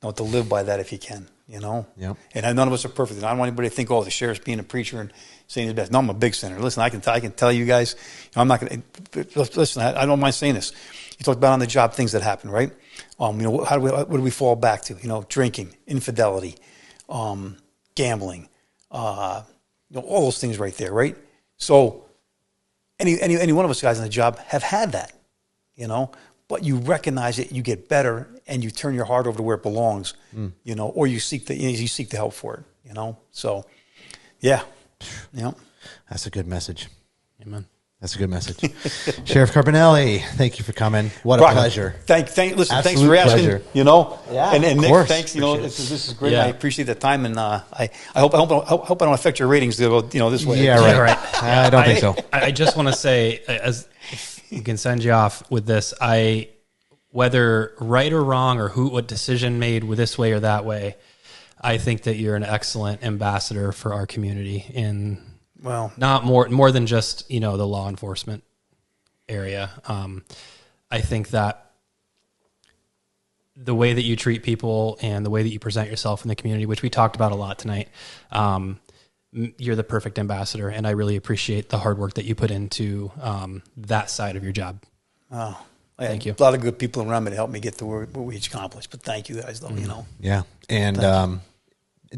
to live by that if you can. Yep. And none of us are perfect. And I don't want anybody to think, the sheriff's being a preacher and saying his best. No, I'm a big sinner. Listen, I can tell you guys, I'm not going to listen. I don't mind saying this. You talked about on the job things that happen, right? What do we fall back to? Drinking, infidelity, gambling, all those things right there, right? So any one of us guys on the job have had that, but you recognize it, you get better, and you turn your heart over to where it belongs, or you seek the help for it, So, yeah. That's a good message. Amen. That's a good message. Sheriff Carpinelli, thank you for coming. What a pleasure. Listen, thanks for asking. Pleasure. Yeah, and Nick, course. thanks. This is great. Yeah. I appreciate the time, and I hope I don't affect your ratings to go this way. Yeah, right. I don't think so. I just want to say, as if we can send you off with this, whether right or wrong or what decision made this way or that way, I think that you're an excellent ambassador for our community in. Well, not more than just, the law enforcement area. I think that the way that you treat people and the way that you present yourself in the community, which we talked about a lot tonight, you're the perfect ambassador. And I really appreciate the hard work that you put into that side of your job. Oh, thank you. A lot of good people around me to help me get to what we accomplished. But thank you guys, though, Yeah. And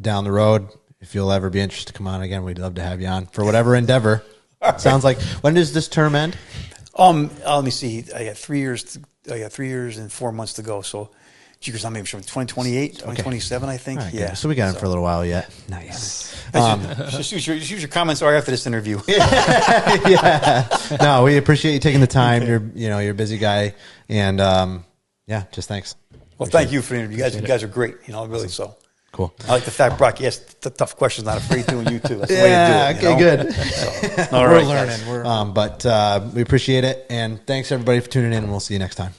down the road, if you'll ever be interested to come on again, we'd love to have you on for whatever endeavor. Right. Sounds like, when does this term end? Let me see. I got 3 years. I got 3 years and 4 months to go. So, I'm maybe from 2028, 2027, I think. Right, yeah. So we got him for a little while yet. Nice. Just use your comments after this interview. Yeah. No, we appreciate you taking the time. You're a busy guy, and just thanks. Well, thank you for the interview. You guys are great. Really so. Cool. I like the fact Brock asked the tough questions, not afraid to, and you too. That's the way to do it. Okay, good. So, all right, we're learning. But we appreciate it, and thanks everybody for tuning in, and we'll see you next time.